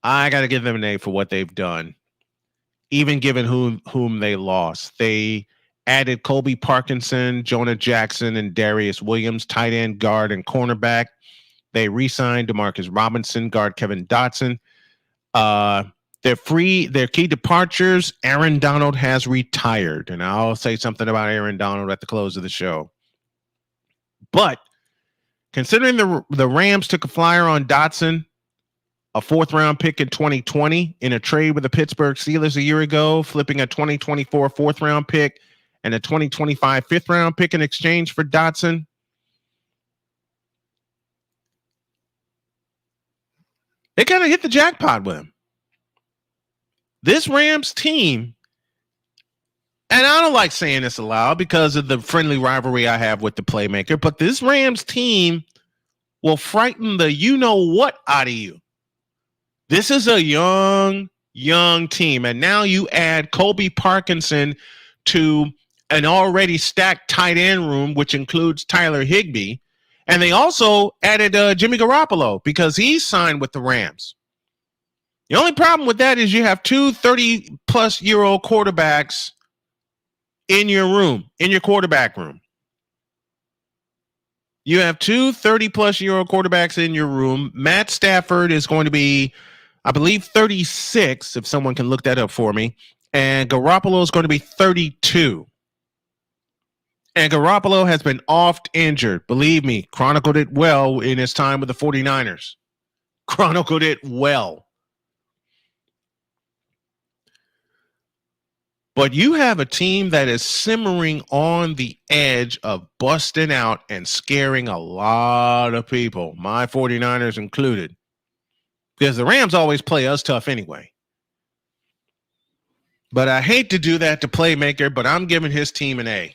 I got to give them an A for what they've done, even given whom they lost. They added Colby Parkinson, Jonah Jackson, and Darius Williams, tight end, guard, and cornerback. They re-signed DeMarcus Robinson, guard Kevin Dotson. Their key departures, Aaron Donald has retired. And I'll say something about Aaron Donald at the close of the show. But considering the Rams took a flyer on Dotson, a 4th-round pick in 2020 in a trade with the Pittsburgh Steelers a year ago, flipping a 2024 4th-round pick and a 2025 5th-round pick in exchange for Dotson, they kind of hit the jackpot with him. This Rams team, and I don't like saying this aloud because of the friendly rivalry I have with the playmaker, but this Rams team will frighten the you-know-what out of you. This is a young team, and now you add Colby Parkinson to an already stacked tight end room, which includes Tyler Higbee, and they also added Jimmy Garoppolo because he's signed with the Rams. The only problem with that is you have two 30-plus-year-old quarterbacks in your room, in your quarterback room. You have two 30-plus-year-old quarterbacks in your room. Matt Stafford is going to be, I believe, 36, if someone can look that up for me. And Garoppolo is going to be 32. And Garoppolo has been oft injured. Believe me, chronicled it well in his time with the 49ers. Chronicled it well. But you have a team that is simmering on the edge of busting out and scaring a lot of people, my 49ers included. Because the Rams always play us tough anyway. But I hate to do that to Playmaker, but I'm giving his team an A.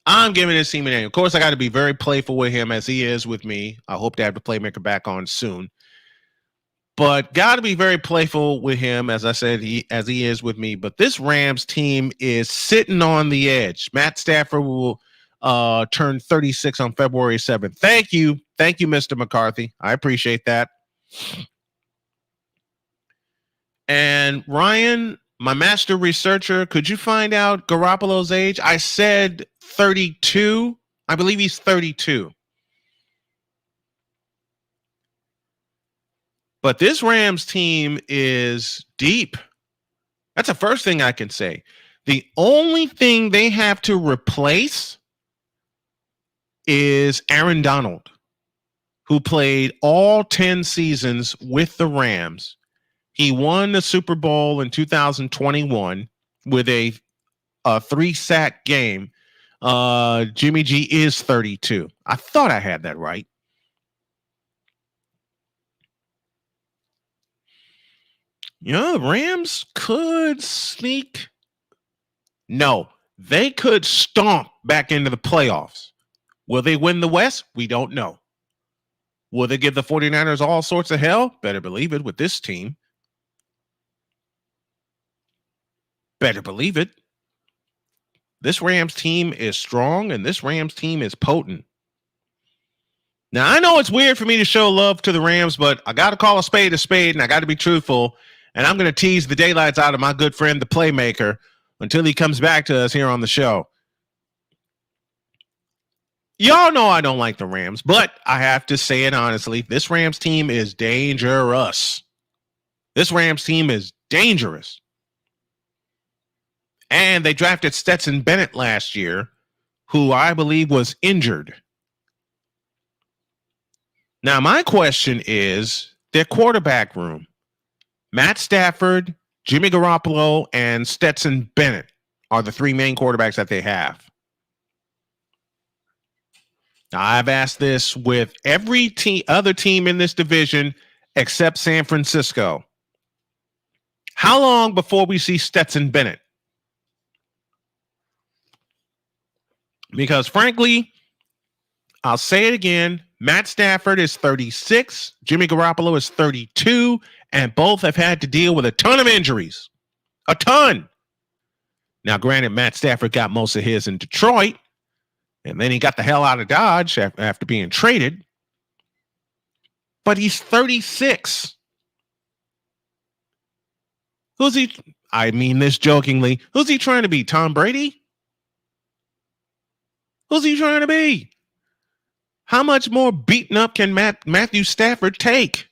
I'm giving his team an A. Of course, I got to be very playful with him as he is with me. I hope to have the Playmaker back on soon. But got to be very playful with him, as I said, as he is with me. But this Rams team is sitting on the edge. Matt Stafford will turn 36 on February 7th. Thank you. Thank you, Mr. McCarthy. I appreciate that. And Ryan, my master researcher, could you find out Garoppolo's age? I said 32. I believe he's 32. But this Rams team is deep. That's the first thing I can say. The only thing they have to replace is Aaron Donald, who played all 10 seasons with the Rams. He won the Super Bowl in 2021 with a 3-sack game. Jimmy G is 32. I thought I had that right. Yeah, Rams could sneak. No, they could stomp back into the playoffs. Will they win the West? We don't know. Will they give the 49ers all sorts of hell? Better believe it with this team. Better believe it. This Rams team is strong, and this Rams team is potent. Now, I know it's weird for me to show love to the Rams, but I got to call a spade, and I got to be truthful. And I'm going to tease the daylights out of my good friend, the Playmaker, until he comes back to us here on the show. Y'all know I don't like the Rams, but I have to say it honestly. This Rams team is dangerous. This Rams team is dangerous. And they drafted Stetson Bennett last year, who I believe was injured. Now, my question is their quarterback room. Matt Stafford, Jimmy Garoppolo, and Stetson Bennett are the three main quarterbacks that they have. Now, I've asked this with every other team in this division except San Francisco. How long before we see Stetson Bennett? Because frankly, I'll say it again, Matt Stafford is 36. Jimmy Garoppolo is 32. And both have had to deal with a ton of injuries. A ton. Now, granted, Matt Stafford got most of his in Detroit. And then he got the hell out of Dodge after being traded. But he's 36. Who's he? I mean this jokingly. Who's he trying to be? Tom Brady? Who's he trying to be? How much more beaten up can Matthew Stafford take?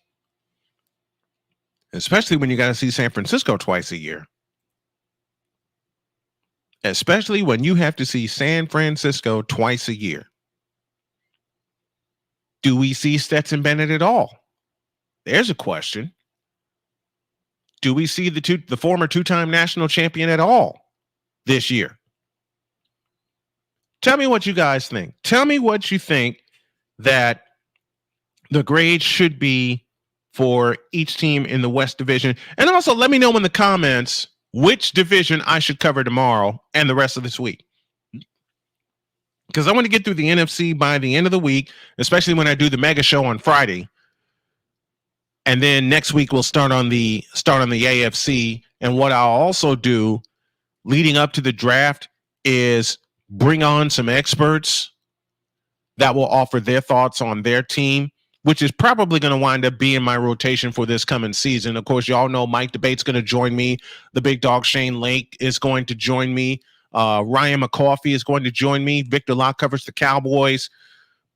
Especially when you got to see San Francisco twice a year. Especially when you have to see San Francisco twice a year. Do we see Stetson Bennett at all? There's a question. Do we see the former two-time national champion at all this year? Tell me what you guys think. Tell me what you think that the grade should be for each team in the West Division. And also let me know in the comments which division I should cover tomorrow and the rest of this week. Because I want to get through the NFC by the end of the week, especially when I do the mega show on Friday. And then next week we'll start on the AFC. And what I'll also do leading up to the draft is bring on some experts that will offer their thoughts on their team, which is probably going to wind up being my rotation for this coming season. Of course, y'all know Mike Debate's going to join me. The big dog Shane Lake is going to join me. Ryan McCoffey is going to join me. Victor Locke covers the Cowboys.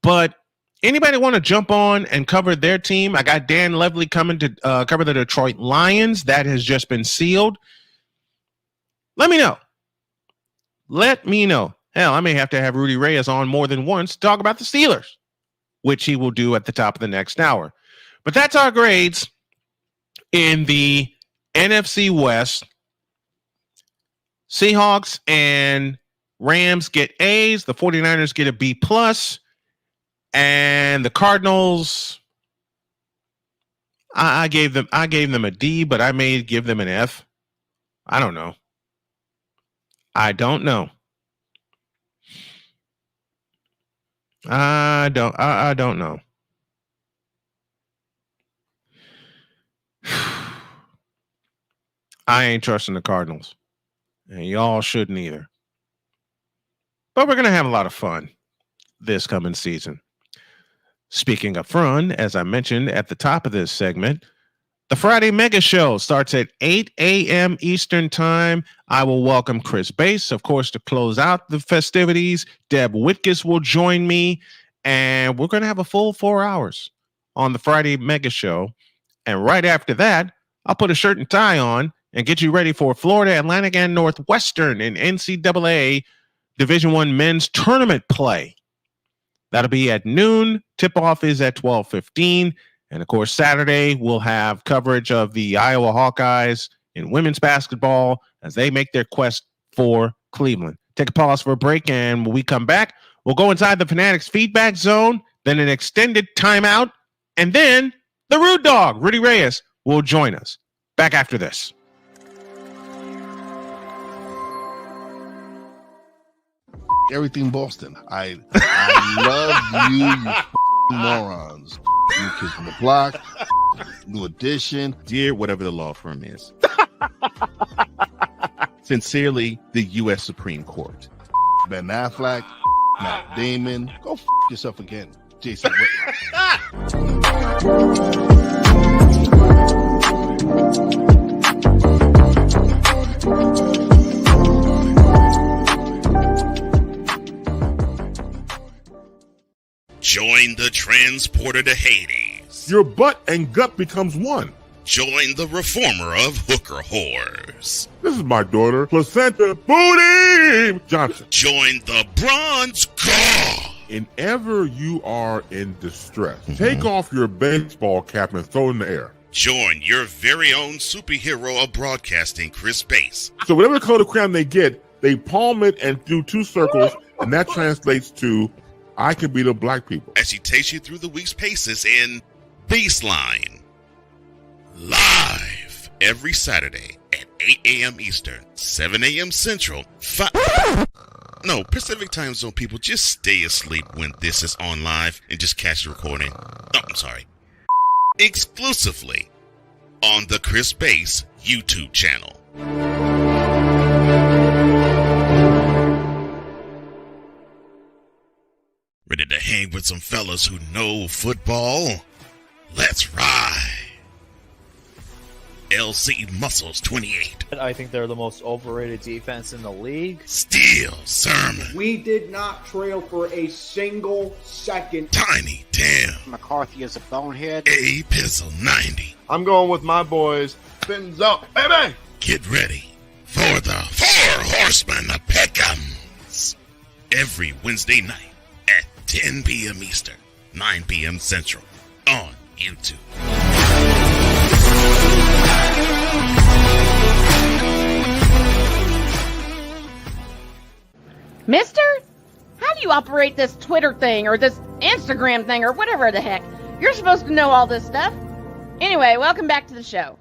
But anybody want to jump on and cover their team? I got Dan Levely coming to cover the Detroit Lions. That has just been sealed. Let me know. Let me know. Hell, I may have to have Rudy Reyes on more than once to talk about the Steelers, which he will do at the top of the next hour. But that's our grades in the NFC West. Seahawks and Rams get A's. The 49ers get a B+. And the Cardinals, I gave them a D, but I may give them an F. I don't know. I don't know. I don't know. I ain't trusting the Cardinals. And y'all shouldn't either. But we're going to have a lot of fun this coming season. Speaking of fun, as I mentioned at the top of this segment, the Friday Mega Show starts at 8 a.m. Eastern Time. I will welcome Chris Bass, of course, to close out the festivities. Deb Whitkus will join me, and we're going to have a full 4 hours on the Friday Mega Show. And right after that, I'll put a shirt and tie on and get you ready for Florida Atlantic and Northwestern in NCAA Division I men's tournament play. That'll be at noon. Tip-off is at 12:15. And, of course, Saturday, we'll have coverage of the Iowa Hawkeyes in women's basketball as they make their quest for Cleveland. Take a pause for a break, and when we come back, we'll go inside the Fanatics Feedback Zone, then an extended timeout, and then the Rude Dog, Rudy Reyes, will join us. Back after this. Everything Boston. I love you morons. New Kids on the Block, New Edition. Dear whatever the law firm is. Sincerely, the U.S. Supreme Court. Ben Affleck, Matt Damon. Go yourself again, Jason Join the transporter to Hades. Your butt and gut becomes one. Join the reformer of hooker whores. This is my daughter, Placenta Booty Johnson. Join the bronze claw. Whenever you are in distress, take off your baseball cap and throw it in the air. Join your very own superhero of broadcasting, Chris Bass. So whatever color crayon they get, they palm it and do 2 circles, and that translates to I can beat up black people. As he takes you through the week's paces in Baseline. Live every Saturday at 8 a.m. Eastern, 7 a.m. Central. No, Pacific Time Zone people, just stay asleep when this is on live and just catch the recording. Oh, I'm sorry. Exclusively on the Chris Bass YouTube channel. Ready to hang with some fellas who know football? Let's ride. LC Muscles 28. I think they're the most overrated defense in the league. Steel Sermon. We did not trail for a single second. Tiny Tim. McCarthy is a bonehead. A Pistol 90. I'm going with my boys. Fins up, baby. Get ready for the Four Horsemen of Pick'ems. Every Wednesday night at 10 p.m. Eastern, 9 p.m. Central on YouTube. Mister, how do you operate this Twitter thing or this Instagram thing or whatever the heck? You're supposed to know all this stuff. Anyway, welcome back to the show.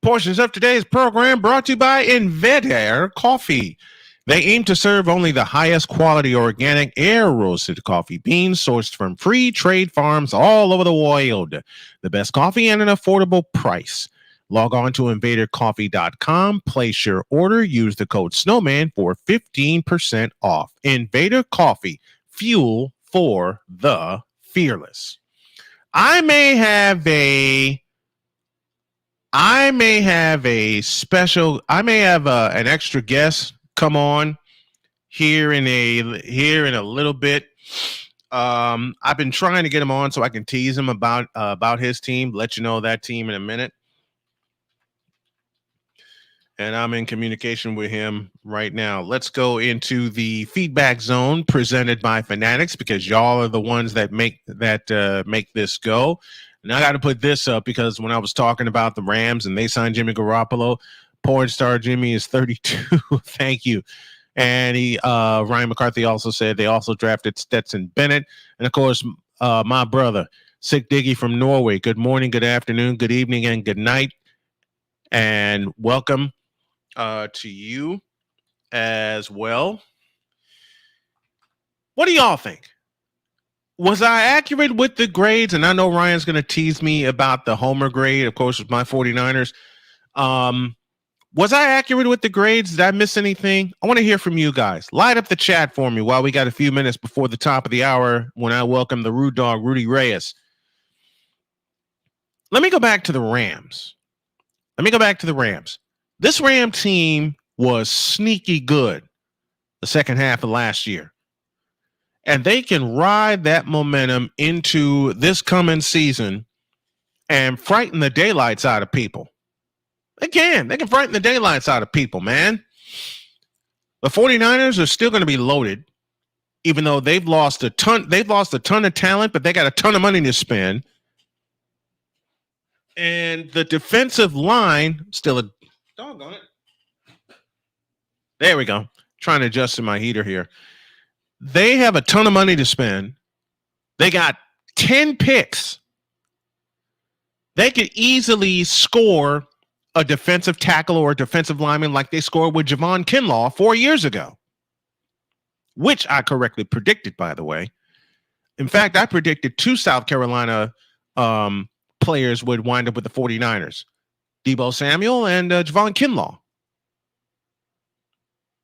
Portions of today's program brought to you by Invedair Coffee. They aim to serve only the highest quality organic air-roasted coffee beans sourced from free trade farms all over the world. The best coffee at an affordable price. Log on to invadercoffee.com, place your order, use the code Snowman for 15% off. Invader Coffee, fuel for the fearless. I may have an extra guest come on here in a little bit. I've been trying to get him on so I can tease him about his team, let you know that team in a minute. And I'm in communication with him right now. Let's go into the feedback zone presented by Fanatics, because y'all are the ones that make this go. And I got to put this up because when I was talking about the Rams and they signed Jimmy Garoppolo, porn star Jimmy is 32. Thank you. And Ryan McCarthy also said they also drafted Stetson Bennett. And of course, my brother, Sick Diggy from Norway. Good morning, good afternoon, good evening, and good night. And welcome to you as well. What do y'all think? Was I accurate with the grades? And I know Ryan's going to tease me about the homer grade, of course, with my 49ers. Was I accurate with the grades? Did I miss anything? I want to hear from you guys. Light up the chat for me while we got a few minutes before the top of the hour when I welcome the Rude Dog Rudy Reyes. Let me go back to the Rams. This Ram team was sneaky good the second half of last year. And they can ride that momentum into this coming season and frighten the daylights out of people. They can frighten the daylights out of people, man. The 49ers are still going to be loaded, even though they've lost a ton of talent, but they got a ton of money to spend. And the defensive line still a doggone it. There we go. Trying to adjust to my heater here. They have a ton of money to spend. They got 10 picks. They could easily score a defensive tackle or a defensive lineman like they scored with Javon Kinlaw 4 years ago, which I correctly predicted, by the way. In fact, I predicted 2 South Carolina players would wind up with the 49ers, Deebo Samuel and Javon Kinlaw.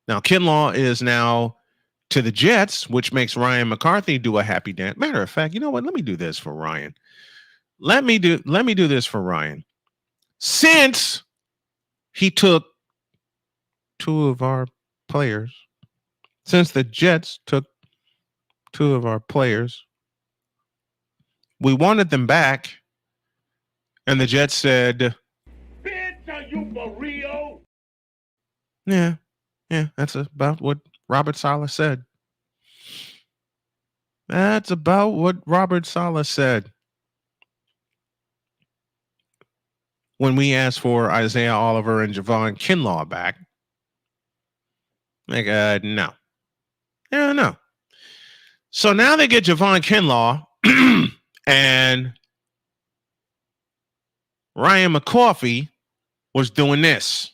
Now, Kinlaw is now to the Jets, which makes Ryan McCarthy do a happy dance. Matter of fact, you know what? Let me do this for Ryan. Let me do this for Ryan. Since he took 2 of our players, since the Jets took 2 of our players, we wanted them back, and the Jets said, "Bitch, are you for real?" Yeah, that's about what Robert Saleh said. That's about what Robert Saleh said when we asked for Isaiah Oliver and Javon Kinlaw back. Like, no. Yeah, no. So now they get Javon Kinlaw and Ryan McCarthy was doing this.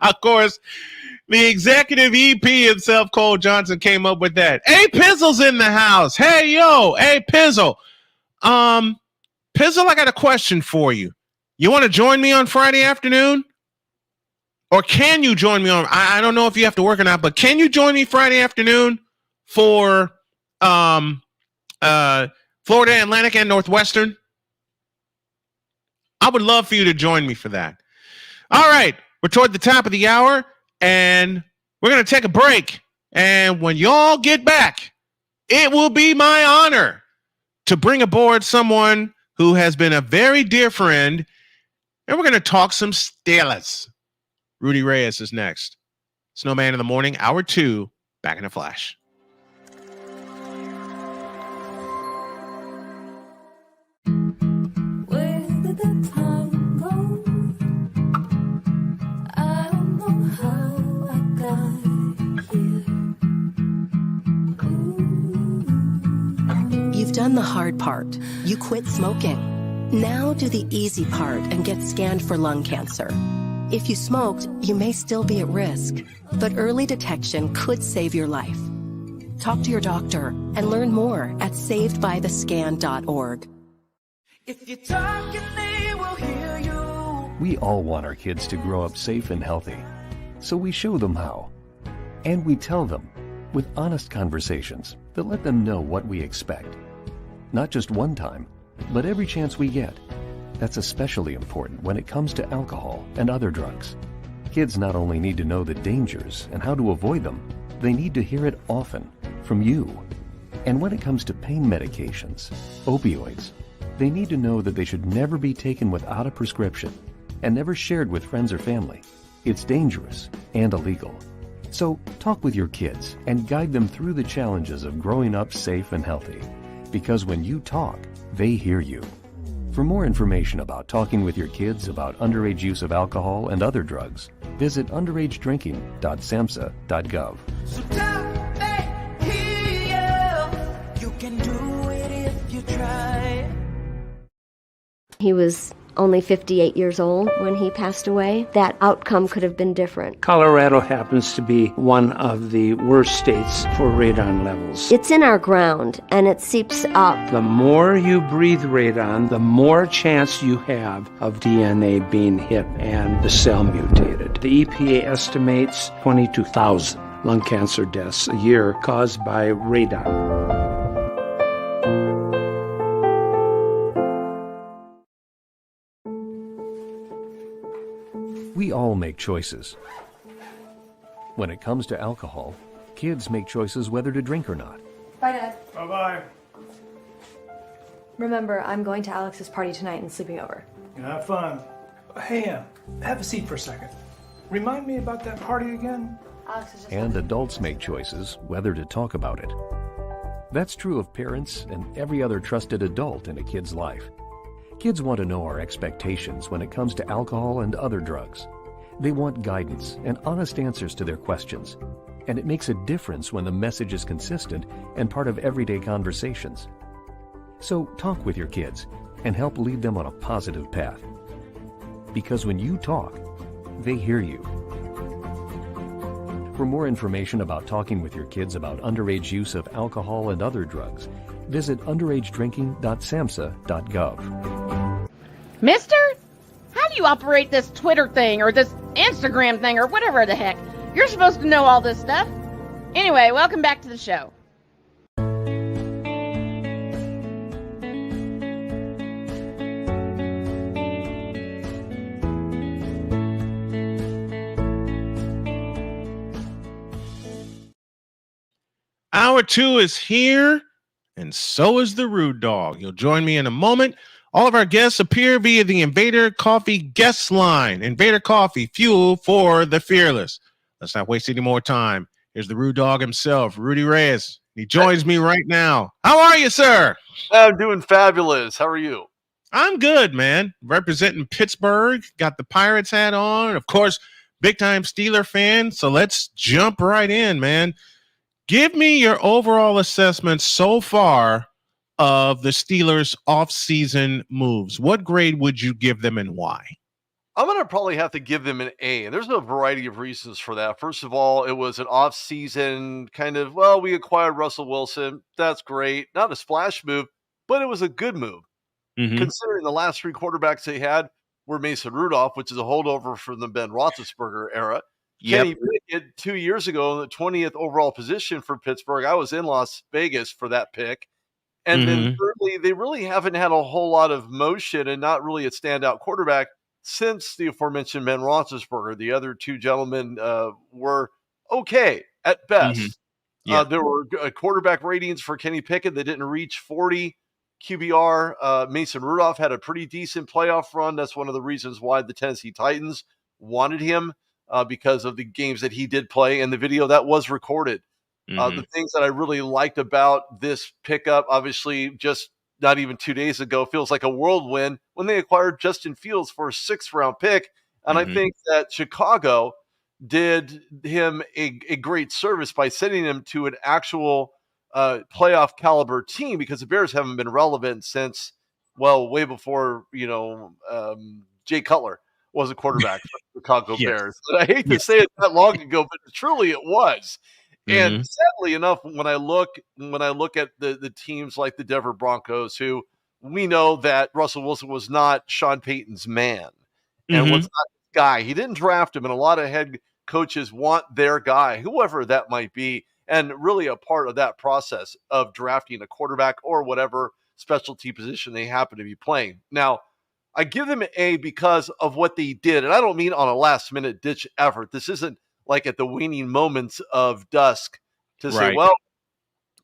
Of course, the executive EP himself, Cole Johnson, came up with that. Hey, Pizzle's in the house. Hey, yo. Hey, Pizzle. Pizzle, I got a question for you. You want to join me on Friday afternoon? Or can you join me on, I don't know if you have to work or not, but can you join me Friday afternoon for Florida Atlantic and Northwestern? I would love for you to join me for that. All right, we're toward the top of the hour, and we're going to take a break. And when y'all get back, it will be my honor to bring aboard someone who has been a very dear friend, and we're going to talk some Steelers. Rudy Reyes is next. Snowman in the Morning, Hour 2, back in a flash. Where did the time go? I don't know how I got here. You've done the hard part. You quit smoking. Now do the easy part and get scanned for lung cancer. If you smoked, you may still be at risk, but early detection could save your life. Talk to your doctor and learn more at savedbythescan.org. If you're talking, they will hear you. We all want our kids to grow up safe and healthy, so we show them how. And we tell them with honest conversations that let them know what we expect. Not just one time, but every chance we get. That's especially important when it comes to alcohol and other drugs. Kids not only need to know the dangers and how to avoid them, they need to hear it often from you. And when it comes to pain medications, opioids, they need to know that they should never be taken without a prescription and never shared with friends or family. It's dangerous and illegal. So talk with your kids and guide them through the challenges of growing up safe and healthy. Because when you talk, they hear you. For more information about talking with your kids about underage use of alcohol and other drugs, visit underagedrinking.samhsa.gov. So tell me, you can do it if you try. He was only 58 years old when he passed away. That outcome could have been different. Colorado happens to be one of the worst states for radon levels. It's in our ground, and it seeps up. The more you breathe radon, the more chance you have of DNA being hit and the cell mutated. The EPA estimates 22,000 lung cancer deaths a year caused by radon. We all make choices. When it comes to alcohol, kids make choices whether to drink or not. Bye, Dad. Bye-bye. Remember, I'm going to Alex's party tonight and sleeping over. Have fun. Hey, have a seat for a second. Remind me about that party again? Alex is just And adults make choices whether to talk about it. That's true of parents and every other trusted adult in a kid's life. Kids want to know our expectations when it comes to alcohol and other drugs. They want guidance and honest answers to their questions. And it makes a difference when the message is consistent and part of everyday conversations. So talk with your kids and help lead them on a positive path. Because when you talk, they hear you. For more information about talking with your kids about underage use of alcohol and other drugs, visit underagedrinking.samhsa.gov. Mister? How do you operate this Twitter thing or this Instagram thing or whatever the heck? You're supposed to know all this stuff. Anyway, welcome back to the show. Hour 2 is here, and so is the Rude Dog. You'll join me in a moment. All of our guests appear via the Invader Coffee guest line. Invader Coffee, fuel for the fearless. Let's not waste any more time. Here's the Rude Dog himself, Rudy Reyes. He joins me right now. How are you, sir? I'm doing fabulous. How are you? I'm good, man. Representing Pittsburgh. Got the Pirates hat on. Of course, big-time Steeler fan. So let's jump right in, man. Give me your overall assessment so far of the Steelers' off-season moves. What grade would you give them and why? I'm going to probably have to give them an A, and there's a variety of reasons for that. First of all, it was an off-season kind of, well, we acquired Russell Wilson. That's great. Not a splash move, but it was a good move. Mm-hmm. Considering the last three quarterbacks they had were Mason Rudolph, which is a holdover from the Ben Roethlisberger era. Yep. Kenny Pickett 2 years ago, the 20th overall position for Pittsburgh. I was in Las Vegas for that pick. And then thirdly, they really haven't had a whole lot of motion and not really a standout quarterback since the aforementioned Ben Roethlisberger. The other two gentlemen were okay at best. Yeah. There were quarterback ratings for Kenny Pickett that didn't reach 40 QBR. Mason Rudolph had a pretty decent playoff run. That's one of the reasons why the Tennessee Titans wanted him because of the games that he did play and the video that was recorded. The things that I really liked about this pickup, obviously, just not even 2 days ago, feels like a whirlwind when they acquired Justin Fields for a 6th-round pick. And I think that Chicago did him a great service by sending him to an actual playoff caliber team, because the Bears haven't been relevant since, well, way before, Jay Cutler was a quarterback for the Chicago Bears. And I hate to say it that long ago, but truly it was. And sadly enough, when I look at the teams like the Denver Broncos, who we know that Russell Wilson was not Sean Payton's man and was not his guy. He didn't draft him, and a lot of head coaches want their guy, whoever that might be, and really a part of that process of drafting a quarterback or whatever specialty position they happen to be playing. Now, I give them an A because of what they did, and I don't mean on a last-minute ditch effort. This isn't like at the waning moments of dusk to say, well,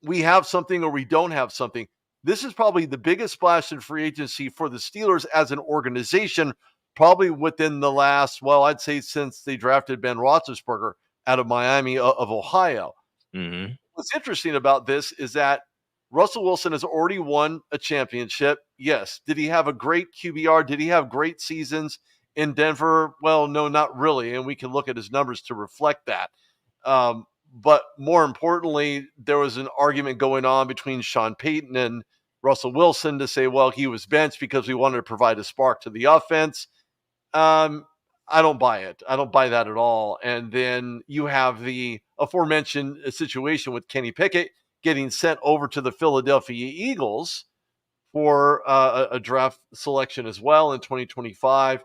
we have something or we don't have something. This is probably the biggest splash in free agency for the Steelers as an organization, probably within the last, well, I'd say since they drafted Ben Roethlisberger out of Miami of Ohio. What's interesting about this is that Russell Wilson has already won a championship. Yes. Did he have a great QBR? Did he have great seasons in Denver? Well, no, not really. And we can look at his numbers to reflect that. But more importantly, there was an argument going on between Sean Payton and Russell Wilson to say, well, he was benched because we wanted to provide a spark to the offense. I don't buy it. I don't buy that at all. And then you have the aforementioned situation with Kenny Pickett getting sent over to the Philadelphia Eagles for a draft selection as well in 2025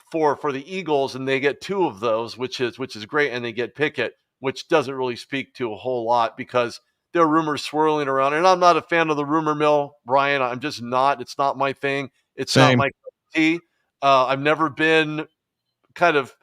for the Eagles, and they get two of those, which is great, and they get Pickett, which doesn't really speak to a whole lot because there are rumors swirling around, and I'm not a fan of the rumor mill, Brian. I'm just not. It's not my thing. It's not my cup of tea. I've never been kind of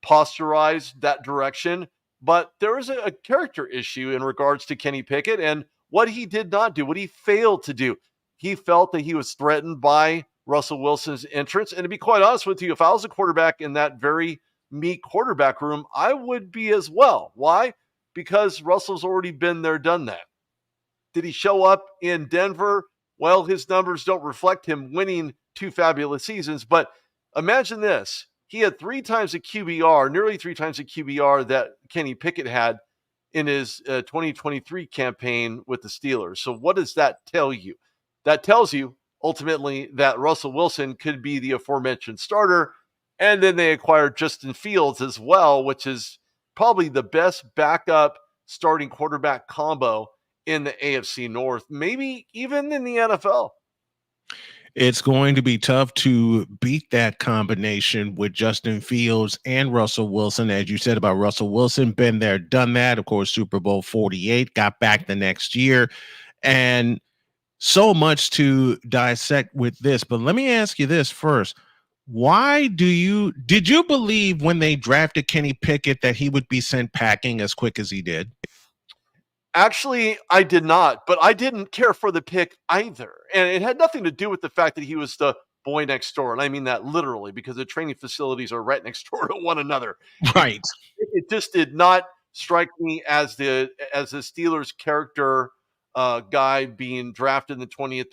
posturized that direction, but there is a character issue in regards to Kenny Pickett and what he did not do, what he failed to do. He felt that he was threatened by Russell Wilson's entrance. And to be quite honest with you, if I was a quarterback in that very meek quarterback room, I would be as well. Why? Because Russell's already been there, done that. Did he show up in Denver? Well, his numbers don't reflect him winning 2 fabulous seasons, but imagine this. He had 3 times the QBR, nearly 3 times the QBR that Kenny Pickett had in his 2023 campaign with the Steelers. So what does that tell you? That tells you ultimately that Russell Wilson could be the aforementioned starter. And then they acquired Justin Fields as well, which is probably the best backup starting quarterback combo in the AFC North, maybe even in the NFL. It's going to be tough to beat that combination with Justin Fields and Russell Wilson. As you said about Russell Wilson, been there, done that. Of course, Super Bowl 48, got back the next year. And so much to dissect with this. But let me ask you this first. Did you believe when they drafted Kenny Pickett that he would be sent packing as quick as he did? Actually, I did not, but I didn't care for the pick either. And it had nothing to do with the fact that he was the boy next door. And I mean that literally, because the training facilities are right next door to one another. Right. It just did not strike me as the Steelers character guy being drafted in the 20th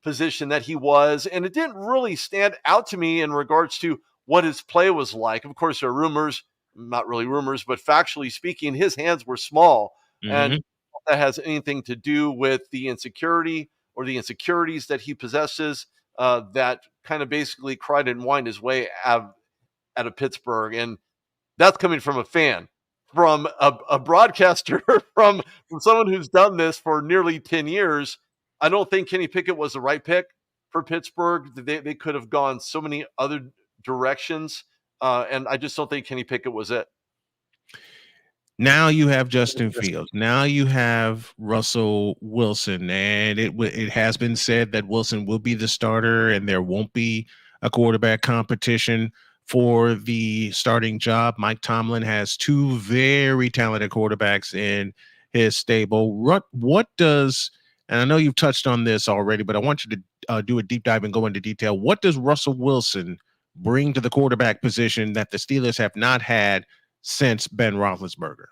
position that he was. And it didn't really stand out to me in regards to what his play was like. Of course, there are rumors, not really rumors, but factually speaking, his hands were small. And that has anything to do with the insecurity or the insecurities that he possesses. that kind of basically cried and whined his way out of Pittsburgh. And that's coming from a fan, from a broadcaster, from someone who's done this for nearly 10 years. I don't think Kenny Pickett was the right pick for Pittsburgh. They could have gone so many other directions, and I just don't think Kenny Pickett was it. Now you have Justin Fields. Now you have Russell Wilson, and it has been said that Wilson will be the starter, and there won't be a quarterback competition for the starting job. Mike Tomlin has two very talented quarterbacks in his stable. What does, and I know you've touched on this already, but I want you to do a deep dive and go into detail. What does Russell Wilson bring to the quarterback position that the Steelers have not had since Ben Roethlisberger?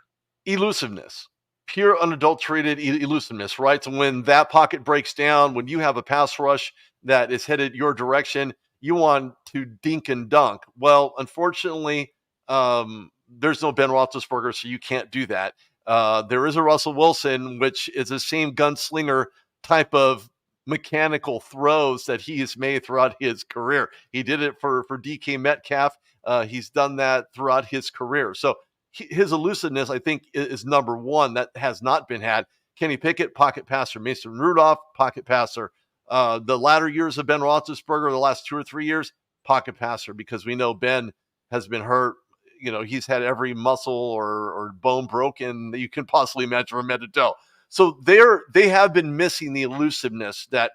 Elusiveness, pure unadulterated elusiveness, right? So when that pocket breaks down, when you have a pass rush that is headed your direction, you want to dink and dunk. Well, unfortunately, there's no Ben Roethlisberger, so you can't do that. There is a Russell Wilson, which is the same gunslinger type of mechanical throws that he has made throughout his career. He did it for DK Metcalf. He's done that throughout his career. So his elusiveness, I think, is number one. That has not been had. Kenny Pickett, pocket passer. Mason Rudolph, pocket passer. The latter years of Ben Roethlisberger, the last 2 or 3 years, pocket passer, because we know Ben has been hurt. You know, he's had every muscle or bone broken that you can possibly imagine from head to toe. So they have been missing the elusiveness that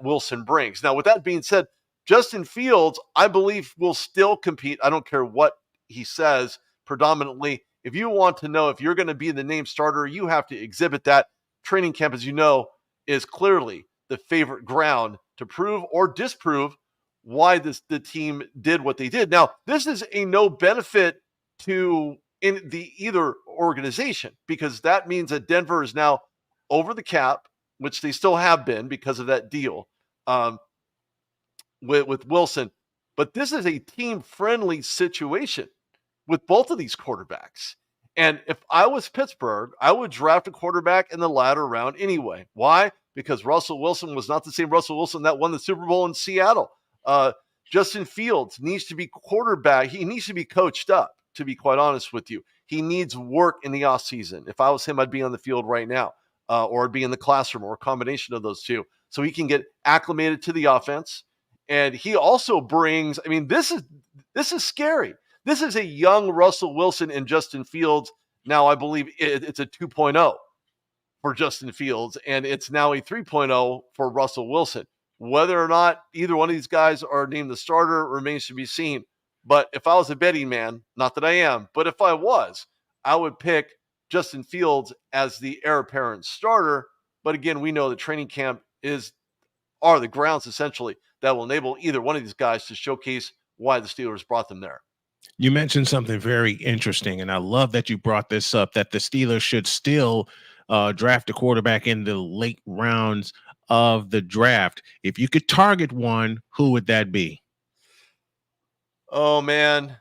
Wilson brings. Now, with that being said, Justin Fields, I believe, will still compete. I don't care what he says. Predominantly, if you want to know if you're going to be the named starter, you have to exhibit that. Training camp, as you know, is clearly the favorite ground to prove or disprove why the team did what they did. Now, this is a no benefit to in the either organization, because that means that Denver is now over the cap, which they still have been because of that deal with Wilson. But this is a team-friendly situation with both of these quarterbacks. And if I was Pittsburgh, I would draft a quarterback in the latter round anyway. Why? Because Russell Wilson was not the same Russell Wilson that won the Super Bowl in Seattle. Justin Fields needs to be quarterback. He needs to be coached up, to be quite honest with you. He needs work in the offseason. If I was him, I'd be on the field right now, or I'd be in the classroom, or a combination of those two, so he can get acclimated to the offense. And he also brings, I mean, this is scary. This is a young Russell Wilson and Justin Fields. Now, I believe it's a 2.0 for Justin Fields, and it's now a 3.0 for Russell Wilson. Whether or not either one of these guys are named the starter remains to be seen. But if I was a betting man, not that I am, but if I was, I would pick Justin Fields as the heir apparent starter. But again, we know that training camp are the grounds essentially that will enable either one of these guys to showcase why the Steelers brought them there. You mentioned something very interesting, and I love that you brought this up, that the Steelers should still draft a quarterback in the late rounds of the draft. If you could target one, who would that be? Oh, man,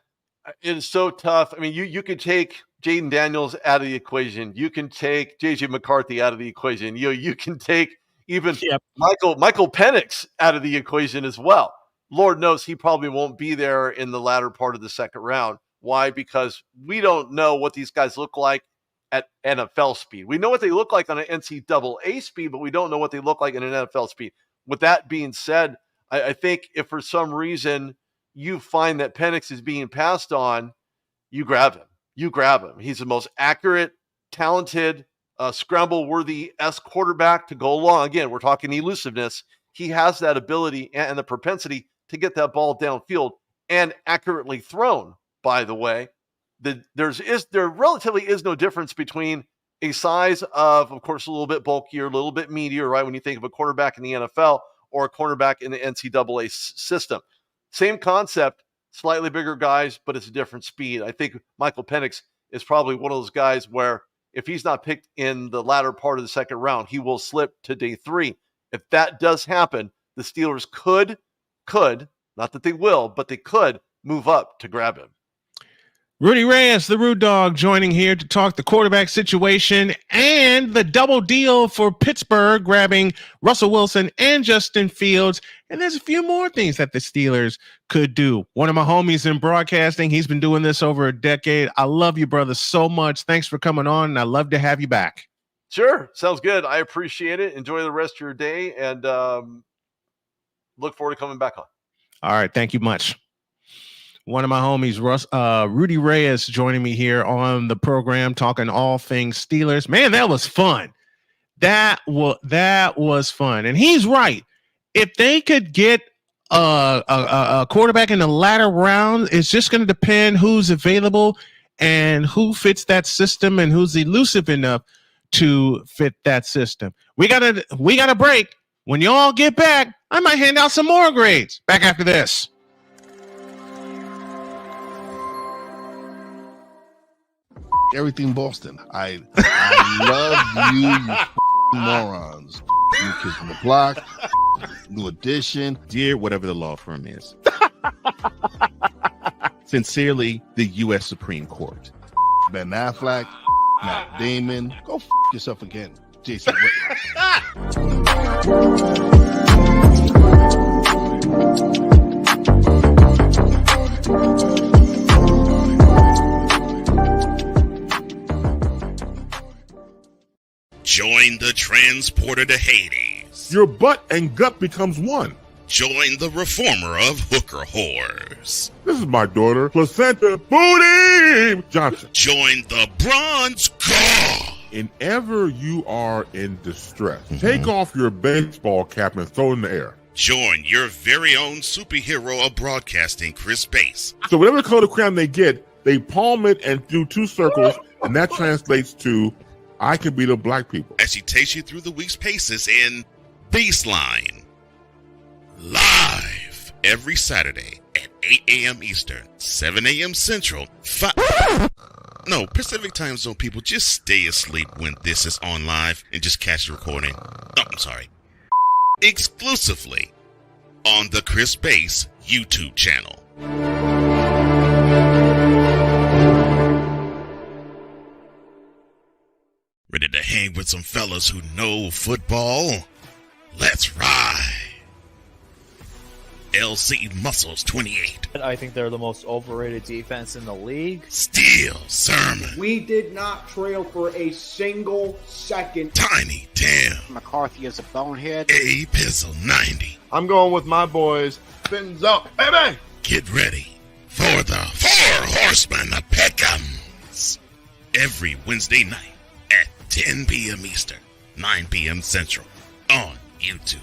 it is so tough. I mean, you could take Jaden Daniels out of the equation. You can take J.J. McCarthy out of the equation. You can take even Michael Penix out of the equation as well. Lord knows he probably won't be there in the latter part of the second round. Why? Because we don't know what these guys look like at NFL speed. We know what they look like on an NCAA speed, but we don't know what they look like in an NFL speed. With that being said, I think if for some reason you find that Penix is being passed on, you grab him. You grab him. He's the most accurate, talented, scramble-worthy-esque quarterback to go along. Again, we're talking elusiveness. He has that ability and the propensity to get that ball downfield and accurately thrown, by the way. There relatively is no difference between a size of course, a little bit bulkier, a little bit meatier, right, when you think of a quarterback in the NFL or a cornerback in the NCAA system. Same concept, slightly bigger guys, but it's a different speed. I think Michael Penix is probably one of those guys where if he's not picked in the latter part of the second round, he will slip to day 3. If that does happen, the Steelers could, not that they will, but they could move up to grab him. Rudy Reyes, the Rude Dog, joining here to talk the quarterback situation and the double deal for Pittsburgh, grabbing Russell Wilson and Justin Fields. And there's a few more things that the Steelers could do. One of my homies in broadcasting, he's been doing this over a decade. I love you, brother, so much. Thanks for coming on, and I'd love to have you back. Sure. Sounds good. I appreciate it. Enjoy the rest of your day, and look forward to coming back on. All right. Thank you much. One of my homies, Rudy Reyes, joining me here on the program, talking all things Steelers. Man, that was fun. That was fun. And he's right. If they could get a quarterback in the latter round, it's just going to depend who's available and who fits that system and who's elusive enough to fit that system. We got a break. When y'all get back, I might hand out some more grades. Back after this. Everything Boston. I love you morons. New Kids on the Block, New Edition. Dear whatever the law firm is. Sincerely, the U.S. Supreme Court. Ben Affleck, Matt Damon. Go yourself again, Jason Whitlock. Join the transporter to Hades. Your butt and gut becomes one. Join the reformer of hooker whores. This is my daughter, Placenta Booty Johnson. Join the bronze guard. Whenever you are in distress, take off your baseball cap and throw it in the air. Join your very own superhero of broadcasting, Chris Bass. So whatever color crown they get, they palm it and do two circles, and that translates to I can beat up black people. As she takes you through the week's paces in Baseline. Live every Saturday at 8 a.m. Eastern, 7 a.m. Central, Pacific Time Zone people, just stay asleep when this is on live and just catch the recording. Oh, I'm sorry. Exclusively on the Chris Bass YouTube channel. Ready to hang with some fellas who know football? Let's ride. LC Muscles 28. I think they're the most overrated defense in the league. Steel Sermon. We did not trail for a single second. Tiny Tim. McCarthy is a bonehead. A Pizzle 90. I'm going with my boys. Fins up, baby. Get ready for the Four Horsemen of Pick'ems. Every Wednesday night at 10 p.m. Eastern, 9 p.m. Central on YouTube.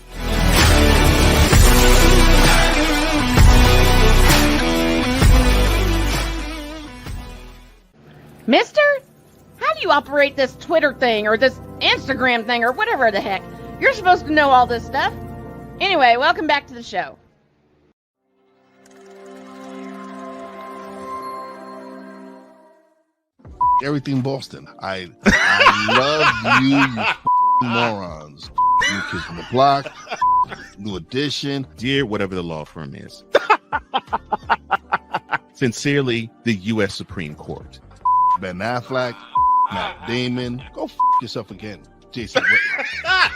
Mister, how do you operate this Twitter thing or this Instagram thing or whatever the heck? You're supposed to know all this stuff. Anyway, welcome back to the show. Everything Boston. I love you morons. New Kids on the Block, New Edition. Dear whatever the law firm is. Sincerely, the U.S. Supreme Court. Ben Affleck, Matt Damon. Go yourself again, Jason Whitlock.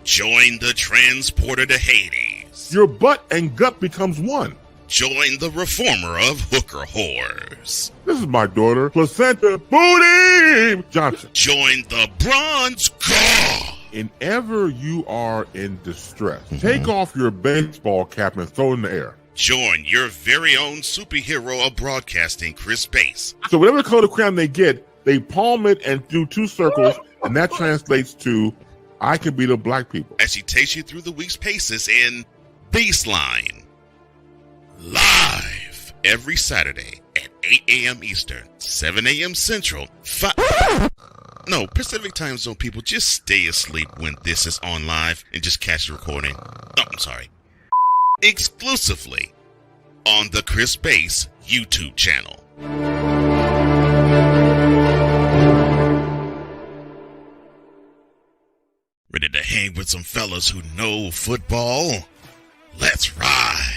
Join the transporter to Hades. Your butt and gut becomes one. Join the reformer of hooker whores. This is my daughter, Placenta Booty Johnson. Join the bronze guard. Whenever you are in distress, take off your baseball cap and throw it in the air. Join your very own superhero of broadcasting, Chris Bass. So whatever color crown they get, they palm it and do two circles, and that translates to I can beat up black people. As she takes you through the week's paces in Baseline. Live every Saturday at 8 a.m. Eastern, 7 a.m. Central, Pacific Time Zone people, just stay asleep when this is on live and just catch the recording. Oh, I'm sorry. Exclusively on the Chris Bass YouTube channel. with some fellas who know football? Let's ride.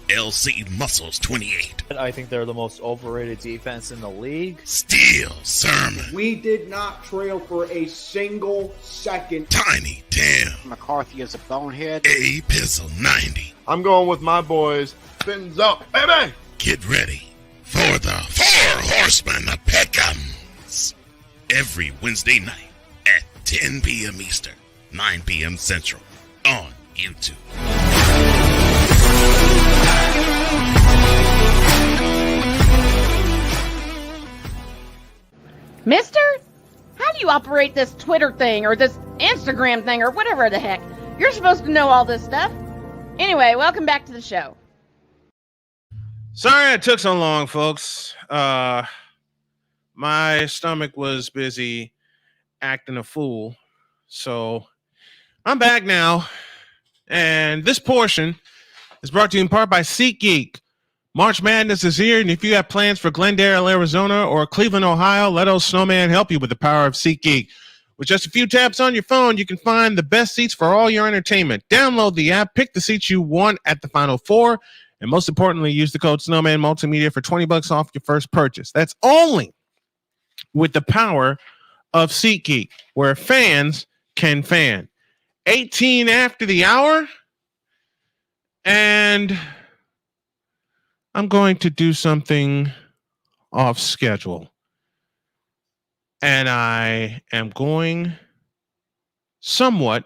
LC Muscles 28. I think they're the most overrated defense in the league. Steel Sermon. We did not trail for a single second. Tiny Tim. McCarthy is a bonehead. A Pizzle 90. I'm going with my boys. Fins up, baby. Get ready for the Four Horsemen of Pick'ems. Every Wednesday night at 10 p.m. Eastern, 9 p.m. Central on YouTube. Mister, how do you operate this Twitter thing or this Instagram thing or whatever the heck? You're supposed to know all this stuff. Anyway, welcome back to the show. Sorry it took so long, folks. My stomach was busy acting a fool. So I'm back now. And this portion is brought to you in part by SeatGeek. March Madness is here, and if you have plans for Glendale, Arizona, or Cleveland, Ohio, let us Snowman help you with the power of SeatGeek. With just a few taps on your phone, you can find the best seats for all your entertainment. Download the app, pick the seats you want at the Final Four, and most importantly, use the code Snowman Multimedia for $20 off your first purchase. That's only with the power of SeatGeek, where fans can fan. 18 after the hour, and I'm going to do something off schedule. And I am going somewhat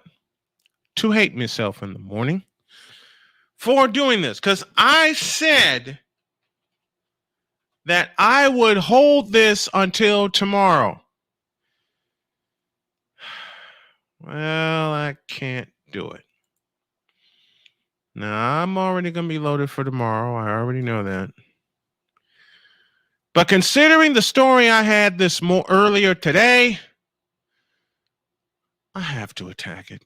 to hate myself in the morning for doing this, because I said that I would hold this until tomorrow. Well, I can't do it. Now, I'm already going to be loaded for tomorrow. I already know that. But considering the story I had this earlier today, I have to attack it.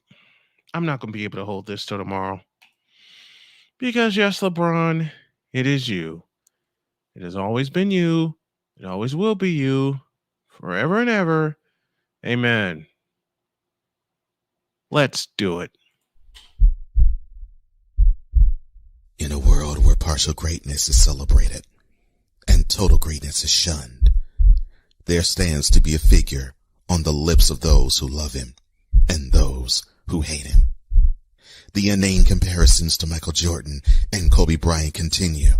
I'm not going to be able to hold this till tomorrow. Because, yes, LeBron, it is you. It has always been you. It always will be you. Forever and ever. Amen. Let's do it. In a world where partial greatness is celebrated and total greatness is shunned, there stands to be a figure on the lips of those who love him and those who hate him. The inane comparisons to Michael Jordan and Kobe Bryant continue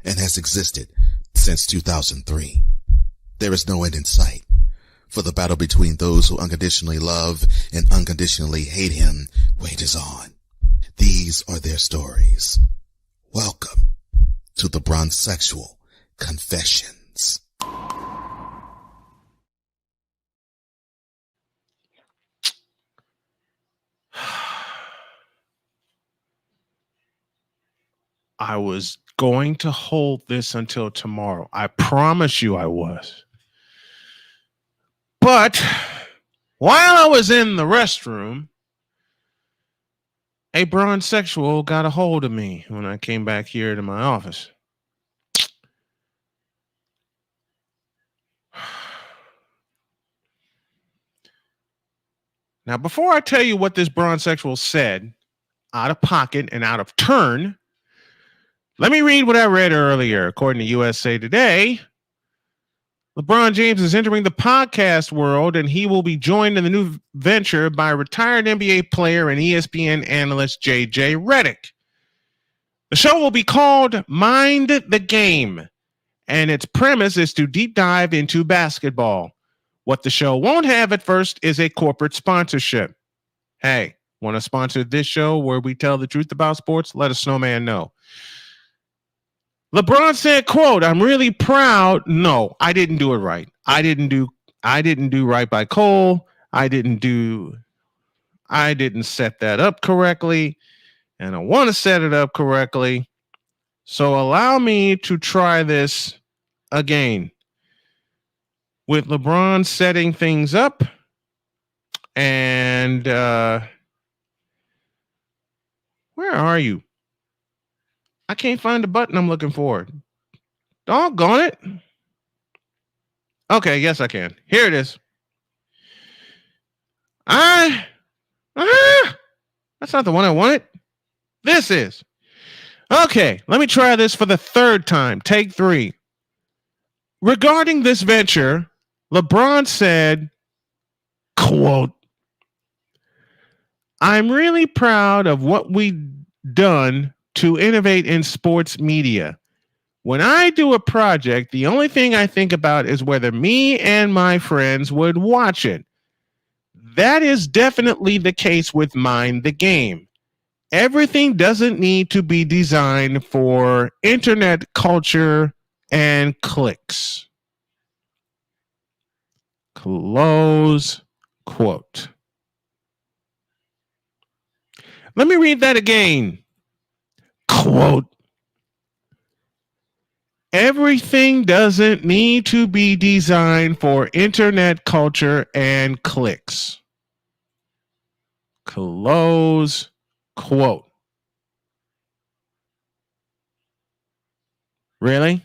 and has existed since 2003. There is no end in sight, for the battle between those who unconditionally love and unconditionally hate him wages on. These are their stories. Welcome to the Bronzexual Confessions. I was going to hold this until tomorrow. I promise you I was. But while I was in the restroom, a bronzexual got a hold of me when I came back here to my office. Now, before I tell you what this bronzexual said, out of pocket and out of turn, let me read what I read earlier. According to USA Today, LeBron James is entering the podcast world, and he will be joined in the new venture by retired NBA player and ESPN analyst J.J. Redick. The show will be called Mind the Game, and its premise is to deep dive into basketball. What the show won't have at first is a corporate sponsorship. Hey, want to sponsor this show where we tell the truth about sports? Let a Snowman know. LeBron said, quote, "I'm really proud." No, I didn't do it right. I didn't do right by Cole. I didn't set that up correctly. And I want to set it up correctly. So allow me to try this again. With LeBron setting things up. And where are you? I can't find the button I'm looking for. Doggone it. Okay, yes, I can. Here it is. I That's not the one I wanted. This is. Okay, let me try this for the third time. Take 3. Regarding this venture, LeBron said, quote, I'm really proud of what we've done to innovate in sports media. When I do a project, the only thing I think about is whether me and my friends would watch it. That is definitely the case with Mind the Game. Everything doesn't need to be designed for internet culture and clicks. Close quote. Let me read that again. Quote. Everything doesn't need to be designed for internet culture and clicks. Close quote. Really?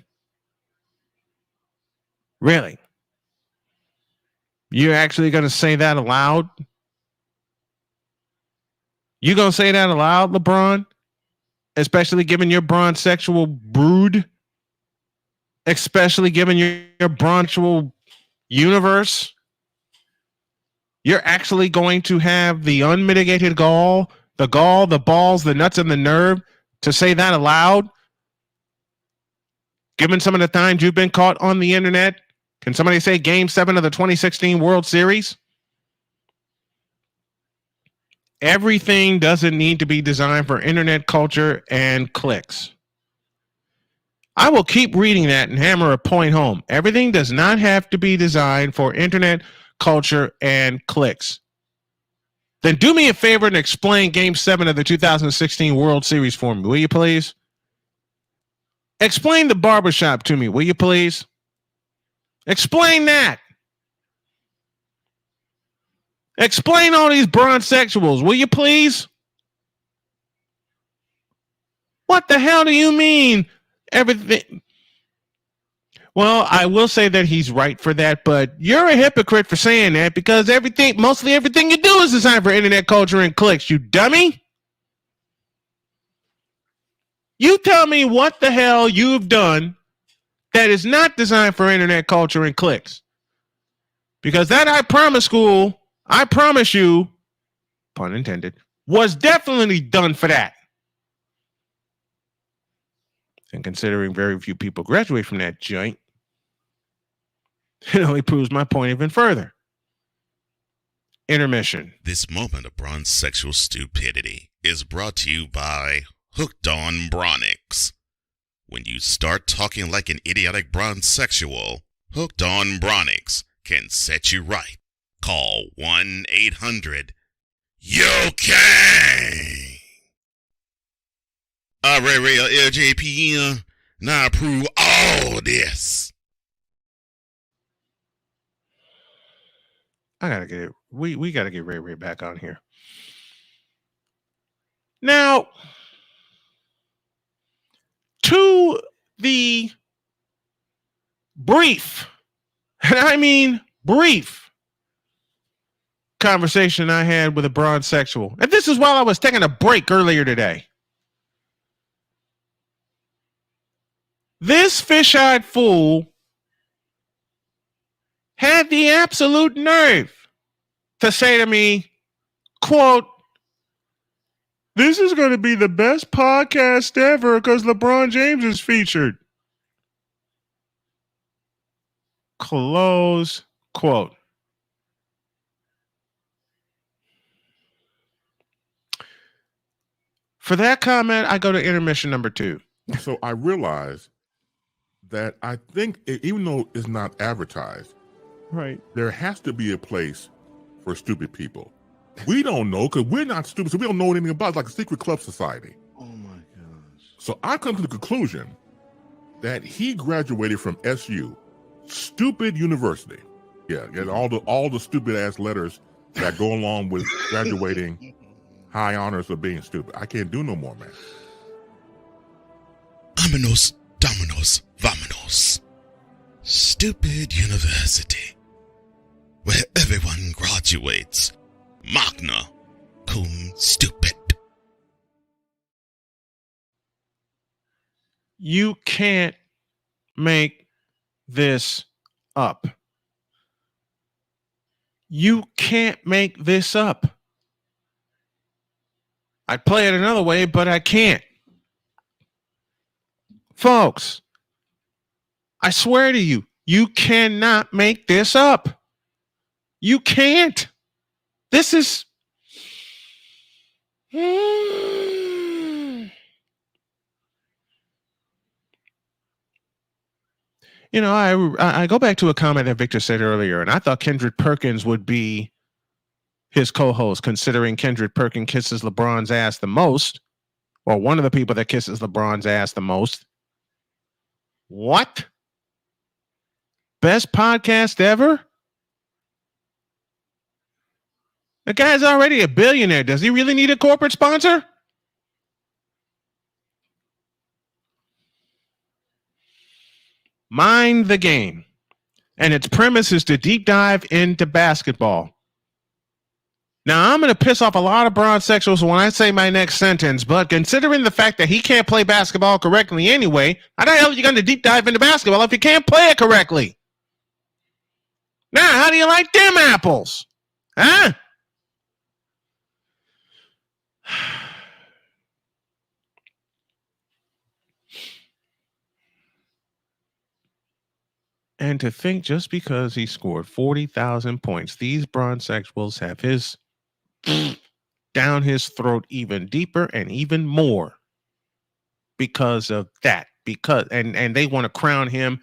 Really? You're actually going to say that aloud? You going to say that aloud, LeBron? Especially given your bronzexual brood? Especially given your bronzexual universe? You're actually going to have the unmitigated gall, the balls, the nuts, and the nerve to say that aloud? Given some of the times you've been caught on the internet, can somebody say Game 7 of the 2016 World Series? Everything doesn't need to be designed for internet culture and clicks. I will keep reading that and hammer a point home. Everything does not have to be designed for internet culture and clicks. Then do me a favor and explain Game 7 of the 2016 World Series for me, will you please? Explain the barbershop to me, will you please? Explain that. Explain all these bronzexuals, will you please? What the hell do you mean? Everything. Well, I will say that he's right for that, but you're a hypocrite for saying that because mostly everything you do is designed for internet culture and clicks, you dummy. You tell me what the hell you've done that is not designed for internet culture and clicks. Because that I promise you, pun intended, was definitely done for that. And considering very few people graduate from that joint, it only proves my point even further. Intermission. This moment of bronzexual stupidity is brought to you by Hooked on Bronix. When you start talking like an idiotic bronzexual, Hooked on Bronix can set you right. Call 1-800-YO-KANG. Real LJPM, now approve all this. I gotta get it. We gotta get Ray back on here. Now, to the brief, and I mean brief, conversation I had with a bronzexual. And this is while I was taking a break earlier today. This fish-eyed fool had the absolute nerve to say to me, quote, this is going to be the best podcast ever because LeBron James is featured. Close quote. For that comment, I go to intermission number 2. So I realized that I think even though it's not advertised, right, there has to be a place for stupid people. We don't know because we're not stupid, so we don't know anything about it. It's like a secret club society. Oh my gosh. So I come to the conclusion that he graduated from SU, stupid university. Yeah, get all the stupid ass letters that go along with graduating high honors of being stupid. I can't do no more, man. Vámonos, dominos, vámonos. Stupid university, where everyone graduates magna whom stupid. You can't make this up. You can't make this up. I'd play it another way, but I can't. Folks, I swear to you, you cannot make this up. You can't. This is... You know, I go back to a comment that Victor said earlier, and I thought Kendrick Perkins would be his co-host, considering Kendrick Perkins kisses LeBron's ass the most, or one of the people that kisses LeBron's ass the most. What? Best podcast ever? The guy's already a billionaire. Does he really need a corporate sponsor? Mind the Game. And its premise is to deep dive into basketball. Now, I'm going to piss off a lot of bronsexuals when I say my next sentence, but considering the fact that he can't play basketball correctly anyway, how the hell are you going to deep dive into basketball if you can't play it correctly? Now, how do you like them apples? Huh? And to think just because he scored 40,000 points, these bronsexuals have his down his throat even deeper and even more because of that. Because and they want to crown him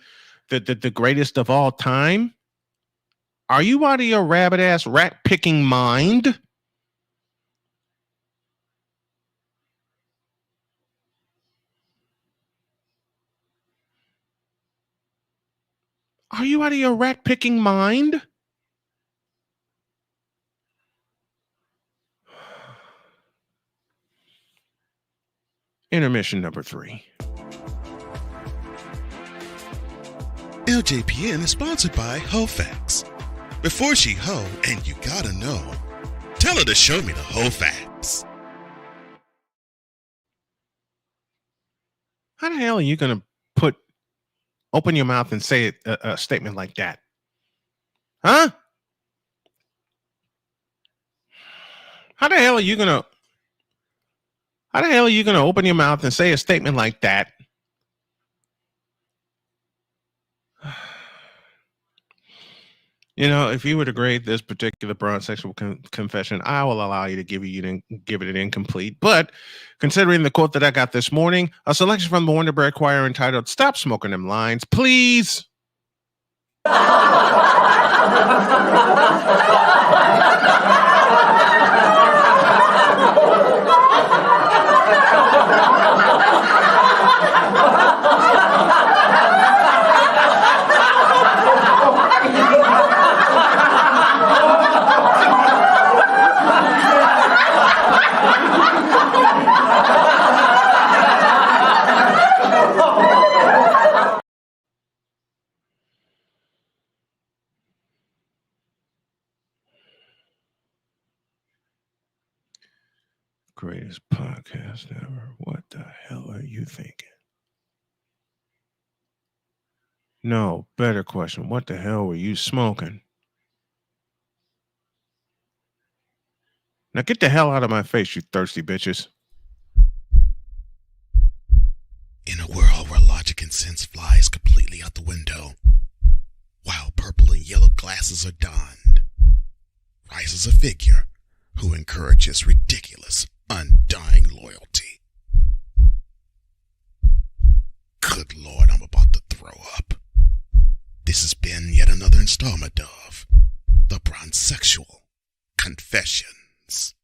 the greatest of all time. Are you out of your rabbit ass rat picking mind? Are you out of your rat picking mind? Intermission number 3. LJPN is sponsored by HoFacts. Before she hoe, and you gotta know, tell her to show me the HoFacts. How the hell are you going to open your mouth and say a statement like that? Huh? How the hell are you going to open your mouth and say a statement like that? You know, if you were to grade this particular bronsexual confession, I will allow you to give it an incomplete. But considering the quote that I got this morning, a selection from the Wonder Bread Choir entitled "Stop Smoking Them Lines, Please." Greatest podcast ever. What the hell are you thinking? No, better question. What the hell were you smoking? Now get the hell out of my face, you thirsty bitches. In a world where logic and sense flies completely out the window, while purple and yellow glasses are donned, rises a figure who encourages ridiculous, undying loyalty. Good Lord, I'm about to throw up. This has been yet another installment of The Bronsexual Confessions.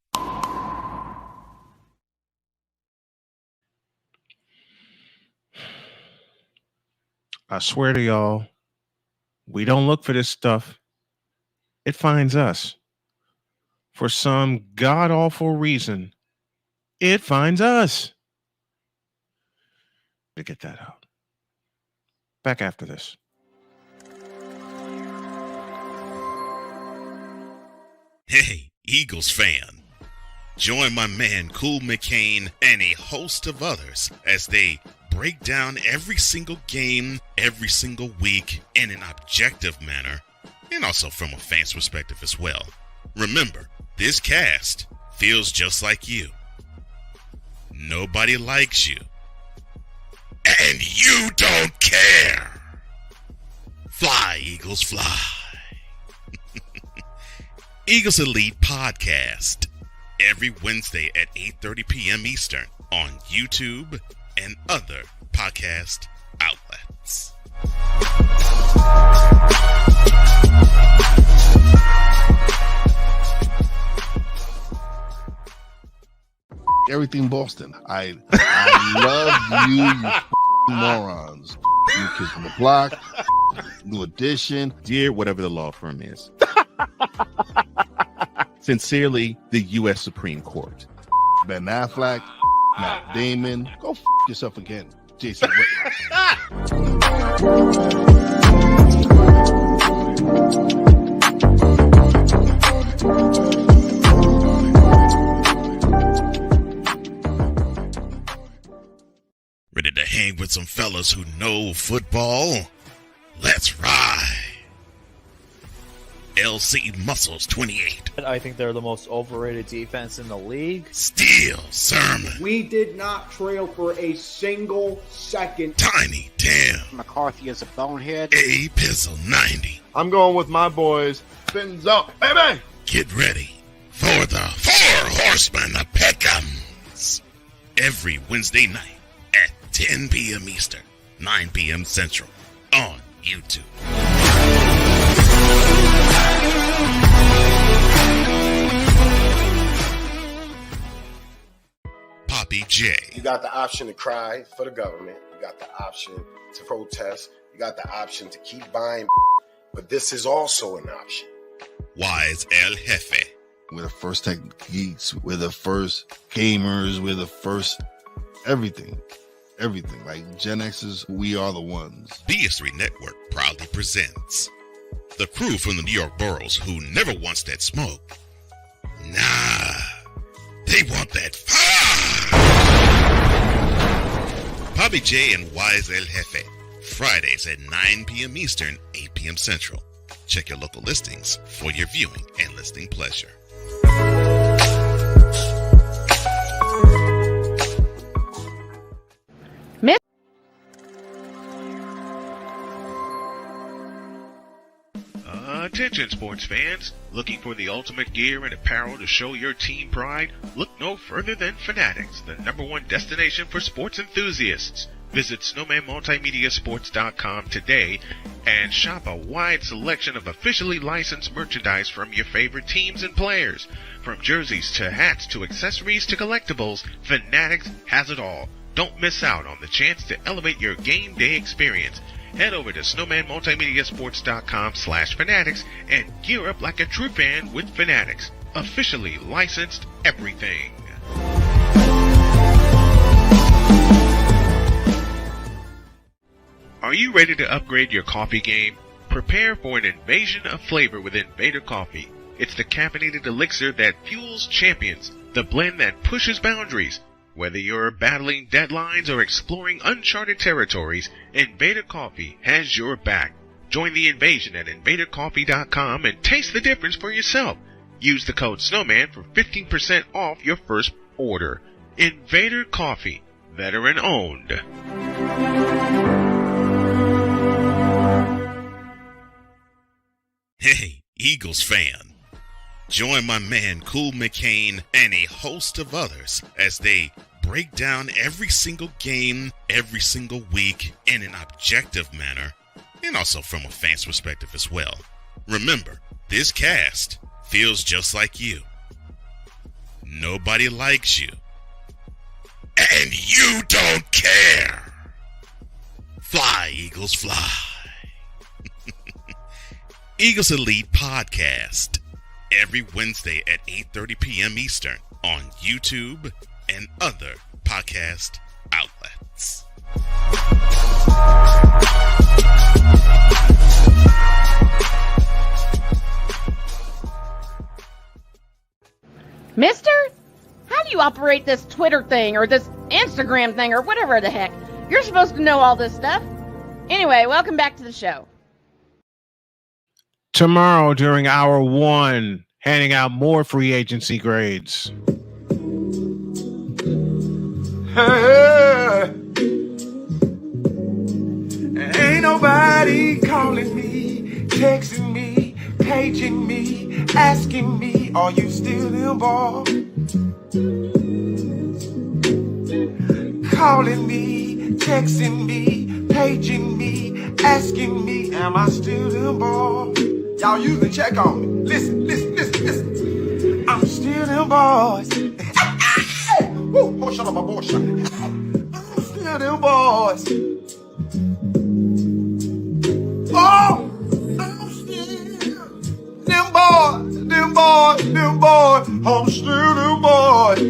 I swear to y'all, we don't look for this stuff. It finds us. For some god-awful reason, it finds us. To get that out. Back after this. Hey, Eagles fan. Join my man Cool McCain and a host of others as they break down every single game, every single week in an objective manner, and also from a fan's perspective as well. Remember, this cast feels just like you. Nobody likes you. And you don't care. Fly, Eagles, fly. Eagles Elite Podcast. Every Wednesday at 8:30 p.m. Eastern on YouTube and other podcast outlets. Everything Boston. I love you morons. New Kids on the Block, New Edition. Dear whatever the law firm is. Sincerely, the U.S. Supreme Court. Ben Affleck, Matt Damon. Go yourself again, Jason Whitlock. Ready to hang with some fellas who know football? Let's ride. LC Muscles 28. I think they're the most overrated defense in the league. Steel Sermon. We did not trail for a single second. Tiny Tim. McCarthy is a bonehead. A Pizzle 90. I'm going with my boys. Fins up, baby! Get ready for the Four Horsemen of Pick'ems. Every Wednesday night at 10 p.m. Eastern, 9 p.m. Central on YouTube. Poppy J. You got the option to cry for the government. You got the option to protest. You got the option to keep buying. But this is also an option. Wise El Jefe. We're the first tech geeks. We're the first gamers. We're the first everything. Everything. Like Gen X's, we are the ones. BS3 Network proudly presents the crew from the New York boroughs who never wants that smoke. Nah, they want that fire. Poppy J and Wise El Jefe. Fridays at 9 p.m. Eastern, 8 p.m. Central. Check your local listings for your viewing and listening pleasure. Attention sports fans, looking for the ultimate gear and apparel to show your team pride? Look no further than Fanatics, the #1 destination for sports enthusiasts. Visit snowmanmultimediasports.com today and shop a wide selection of officially licensed merchandise from your favorite teams and players. From jerseys to hats to accessories to collectibles, Fanatics has it all. Don't miss out on the chance to elevate your game day experience. Head over to snowmanmultimediasports.com/fanatics and gear up like a true fan with Fanatics. Officially licensed everything. Are you ready to upgrade your coffee game? Prepare for an invasion of flavor with Invader Coffee. It's the caffeinated elixir that fuels champions, the blend that pushes boundaries. Whether you're battling deadlines or exploring uncharted territories, Invader Coffee has your back. Join the invasion at invadercoffee.com and taste the difference for yourself. Use the code SNOWMAN for 15% off your first order. Invader Coffee, veteran owned. Hey, Eagles fan. Join my man Cool McCain and a host of others as they break down every single game, every single week in an objective manner, and also from a fan's perspective as well. Remember, this cast feels just like you. Nobody likes you. And you don't care. Fly, Eagles, fly. Eagles Elite Podcast. Every Wednesday at 8:30 p.m. Eastern on YouTube and other podcast outlets. Mister, operate this Twitter thing or this Instagram thing or whatever the heck. You're supposed to know all this stuff. Anyway, welcome back to the show. Tomorrow during hour 1, handing out more free agency grades. Ain't nobody calling me, texting me, paging me, asking me, are you still involved? Calling me, texting me, paging me, asking me, am I still involved? Y'all usually check on me. Listen. I'm still involved. Woo, shut up, my boy. I'm still involved. Oh, I'm still them boys. I'm still them boys. I'm still them boys.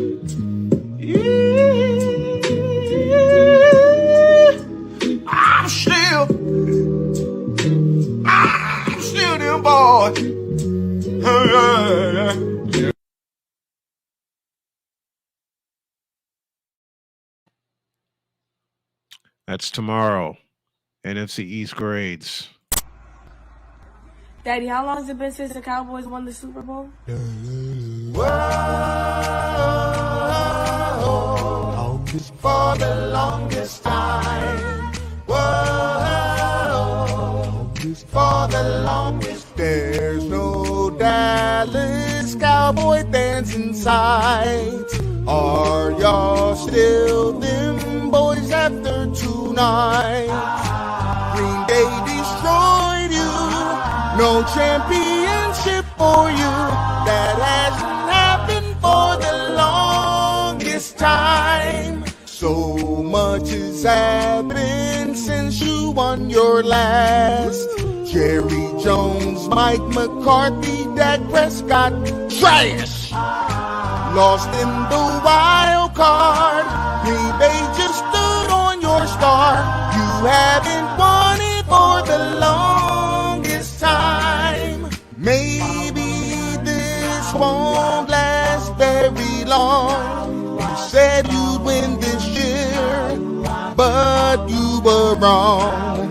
That's tomorrow. NFC East grades. Daddy, how long has it been since the Cowboys won the Super Bowl? Whoa, for the longest time. Whoa, for the longest. There's no Dallas Cowboy fans in sight. Are y'all still them boys after tonight? Green Day destroyed you. No championship for you. That hasn't happened for the longest time. So much has happened since you won your last. Jerry Jones, Mike McCarthy, Dak Prescott, trash. Lost in the wild card. Green Bay just stood on your star. You haven't won it for the longest time. Maybe this won't last very long. You said you'd win this year, but you were wrong.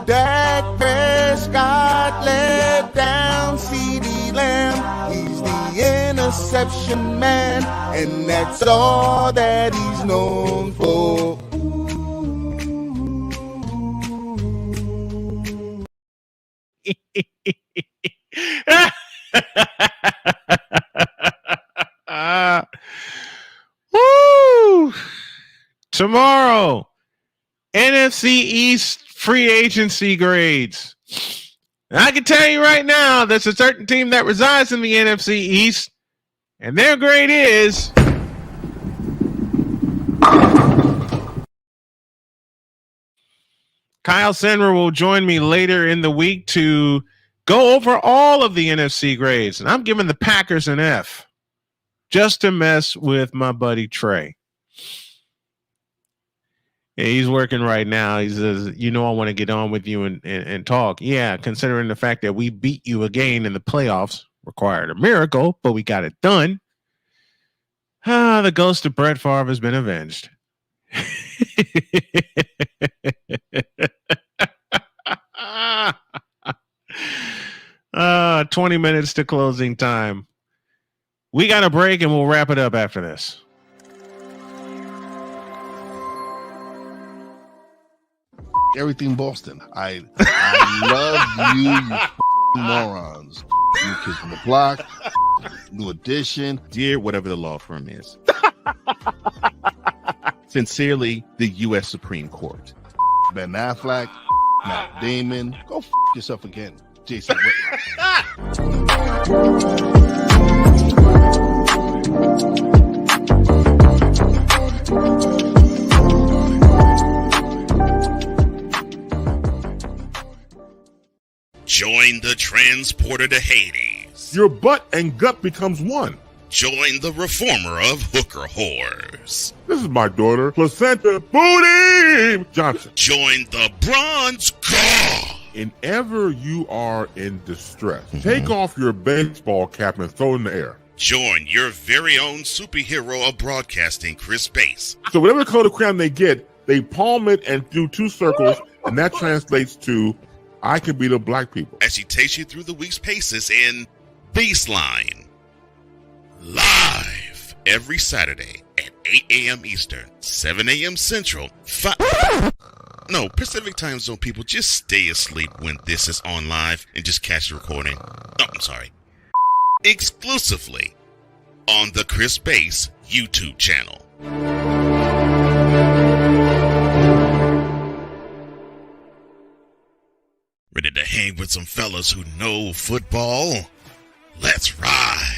Dak Prescott let down CeeDee Lamb. He's the interception man, and that's all that he's known for. Woo! Tomorrow, NFC East free agency grades. And I can tell you right now, there's a certain team that resides in the NFC East, and their grade is Kyle Senra will join me later in the week to go over all of the NFC grades. And I'm giving the Packers an F just to mess with my buddy Trey. Yeah, he's working right now. He says, I want to get on with you and talk. Yeah, considering the fact that we beat you again in the playoffs, required a miracle, but we got it done. The ghost of Brett Favre has been avenged. 20 minutes to closing time. We got a break and we'll wrap it up after this. Everything Boston. I love you morons. New Kids on the Block, New Edition. Dear whatever the law firm is. Sincerely, the U.S. Supreme Court. Ben Affleck, Matt Damon. Go yourself again, Jason Whitlock. Join the transporter to Hades. Your butt and gut becomes one. Join the reformer of hooker whores. This is my daughter, Placenta Booty Johnson. Join the bronze god. Whenever you are in distress, take off your baseball cap and throw it in the air. Join your very own superhero of broadcasting, Chris Bass. So whatever color crayon they get, they palm it and do 2 circles, and that translates to I can beat up black people. As she takes you through the week's paces in Baseline. Live every Saturday at 8 a.m. Eastern, 7 a.m. Central, Pacific Time Zone people, just stay asleep when this is on live and just catch the recording. Oh, I'm sorry. Exclusively on the Chris Bass YouTube channel. Ready to hang with some fellas who know football? Let's ride.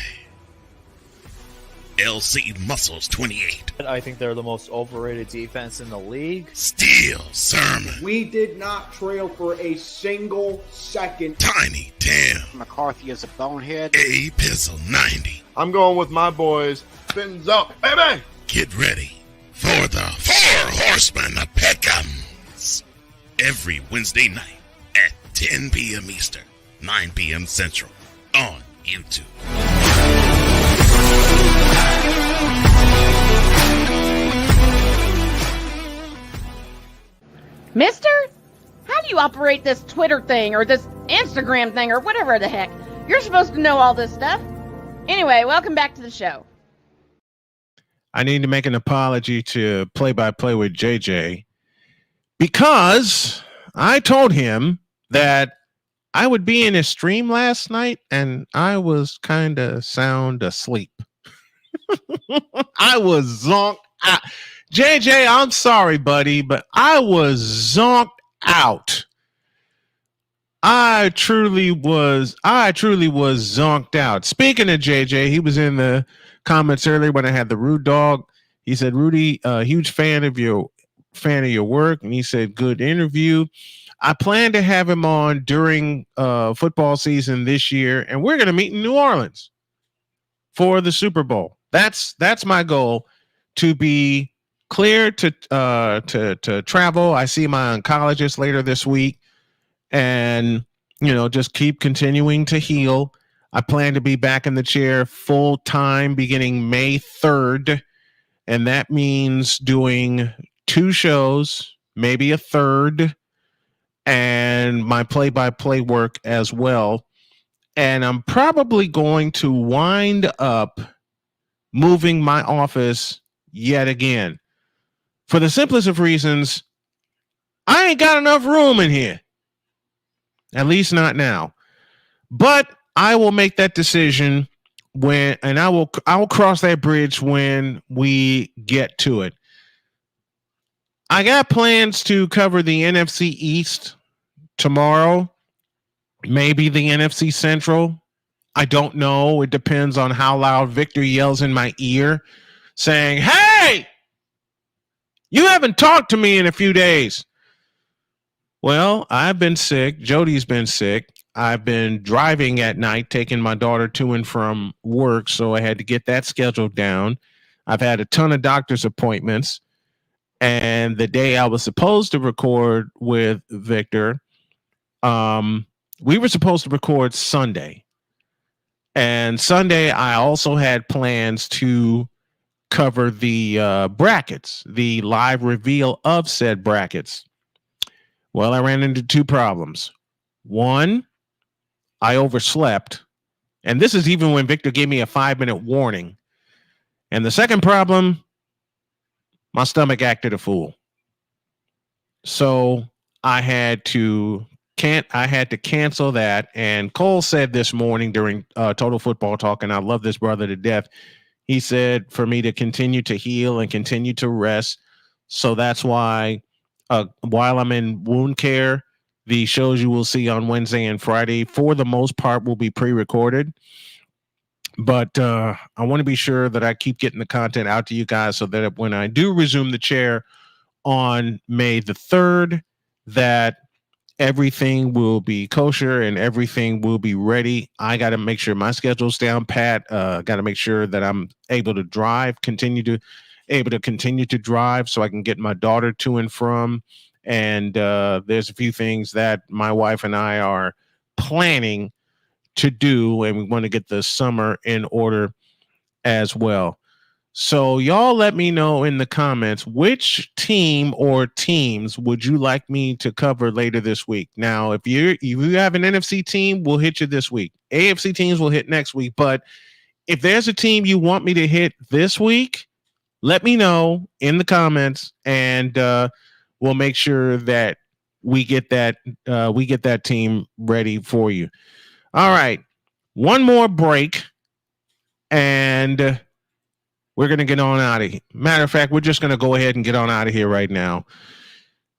LC Muscles 28. I think they're the most overrated defense in the league. Steel Sermon. We did not trail for a single second. Tiny Tim. McCarthy is a bonehead. A Pizzle 90. I'm going with my boys. Fins up, baby. Get ready for the 4 Horsemen of Pick'ems. Every Wednesday night at 10 p.m. Eastern, 9 p.m. Central on YouTube. Mister, how do you operate this Twitter thing or this Instagram thing or whatever the heck? You're supposed to know all this stuff. Anyway, welcome back to the show. I need to make an apology to Play-by-Play with JJ because I told him that I would be in his stream last night and I was kind of sound asleep. I was zonked out. JJ, I'm sorry, buddy, but I was zonked out. I truly was zonked out. Speaking of JJ, he was in the comments earlier when I had the Rude Dog. He said, Rudy, huge fan of your work, and he said, good interview. I plan to have him on during football season this year, and we're going to meet in New Orleans for the Super Bowl. That's my goal, to be clear to travel. I see my oncologist later this week, and just keep continuing to heal. I plan to be back in the chair full time beginning May 3rd, and that means doing 2 shows, maybe a third, and my play-by-play work as well. And I'm probably going to wind up moving my office yet again. For the simplest of reasons, I ain't got enough room in here. At least not now. But I will make that decision I will cross that bridge when we get to it. I got plans to cover the NFC East tomorrow, maybe the NFC Central. I don't know. It depends on how loud Victor yells in my ear saying, hey, you haven't talked to me in a few days. Well, I've been sick. Jody's been sick. I've been driving at night, taking my daughter to and from work, so I had to get that scheduled down. I've had a ton of doctor's appointments, and the day I was supposed to record with Victor, we were supposed to record Sunday. And Sunday, I also had plans to cover the brackets, the live reveal of said brackets. Well, I ran into 2 problems. One, I overslept. And this is even when Victor gave me a 5-minute warning. And the second problem, my stomach acted a fool. So I had to cancel that. And Cole said this morning during Total Football Talk, and I love this brother to death, he said for me to continue to heal and continue to rest. So that's why while I'm in wound care, the shows you will see on Wednesday and Friday, for the most part, will be pre-recorded. But I want to be sure that I keep getting the content out to you guys so that when I do resume the chair on May the 3rd, that everything will be kosher and everything will be ready. I got to make sure my schedule's down pat. Got to make sure that I'm able to drive, continue to drive so I can get my daughter to and from. And there's a few things that my wife and I are planning to do, and we want to get the summer in order as well. So y'all let me know in the comments which team or teams would you like me to cover later this week. Now, if you have an NFC team, we'll hit you this week. AFC teams will hit next week. But if there's a team you want me to hit this week, let me know in the comments, and we'll make sure that we get that team ready for you. All right, one more break, and we're going to get on out of here. Matter of fact, we're just going to go ahead and get on out of here right now.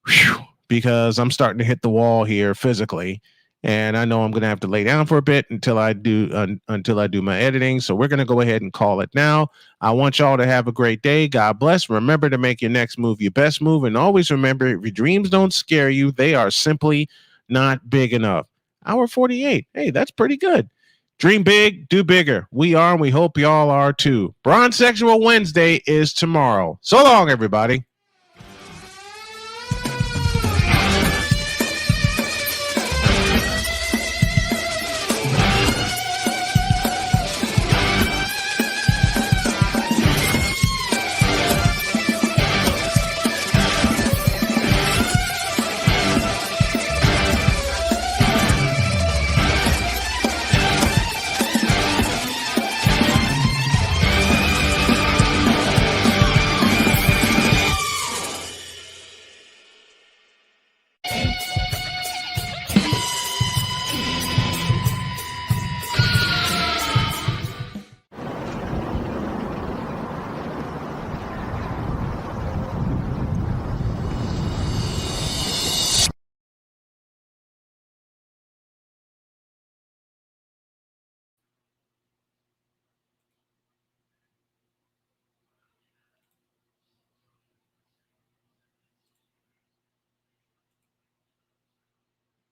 Whew, because I'm starting to hit the wall here physically, and I know I'm going to have to lay down for a bit until I do my editing. So we're going to go ahead and call it now. I want y'all to have a great day. God bless. Remember to make your next move your best move, and always remember, if your dreams don't scare you, they are simply not big enough. Hour 48. Hey, that's pretty good. Dream big, do bigger. We are, and we hope y'all are too. Bronze Sexual Wednesday is tomorrow. So long, everybody.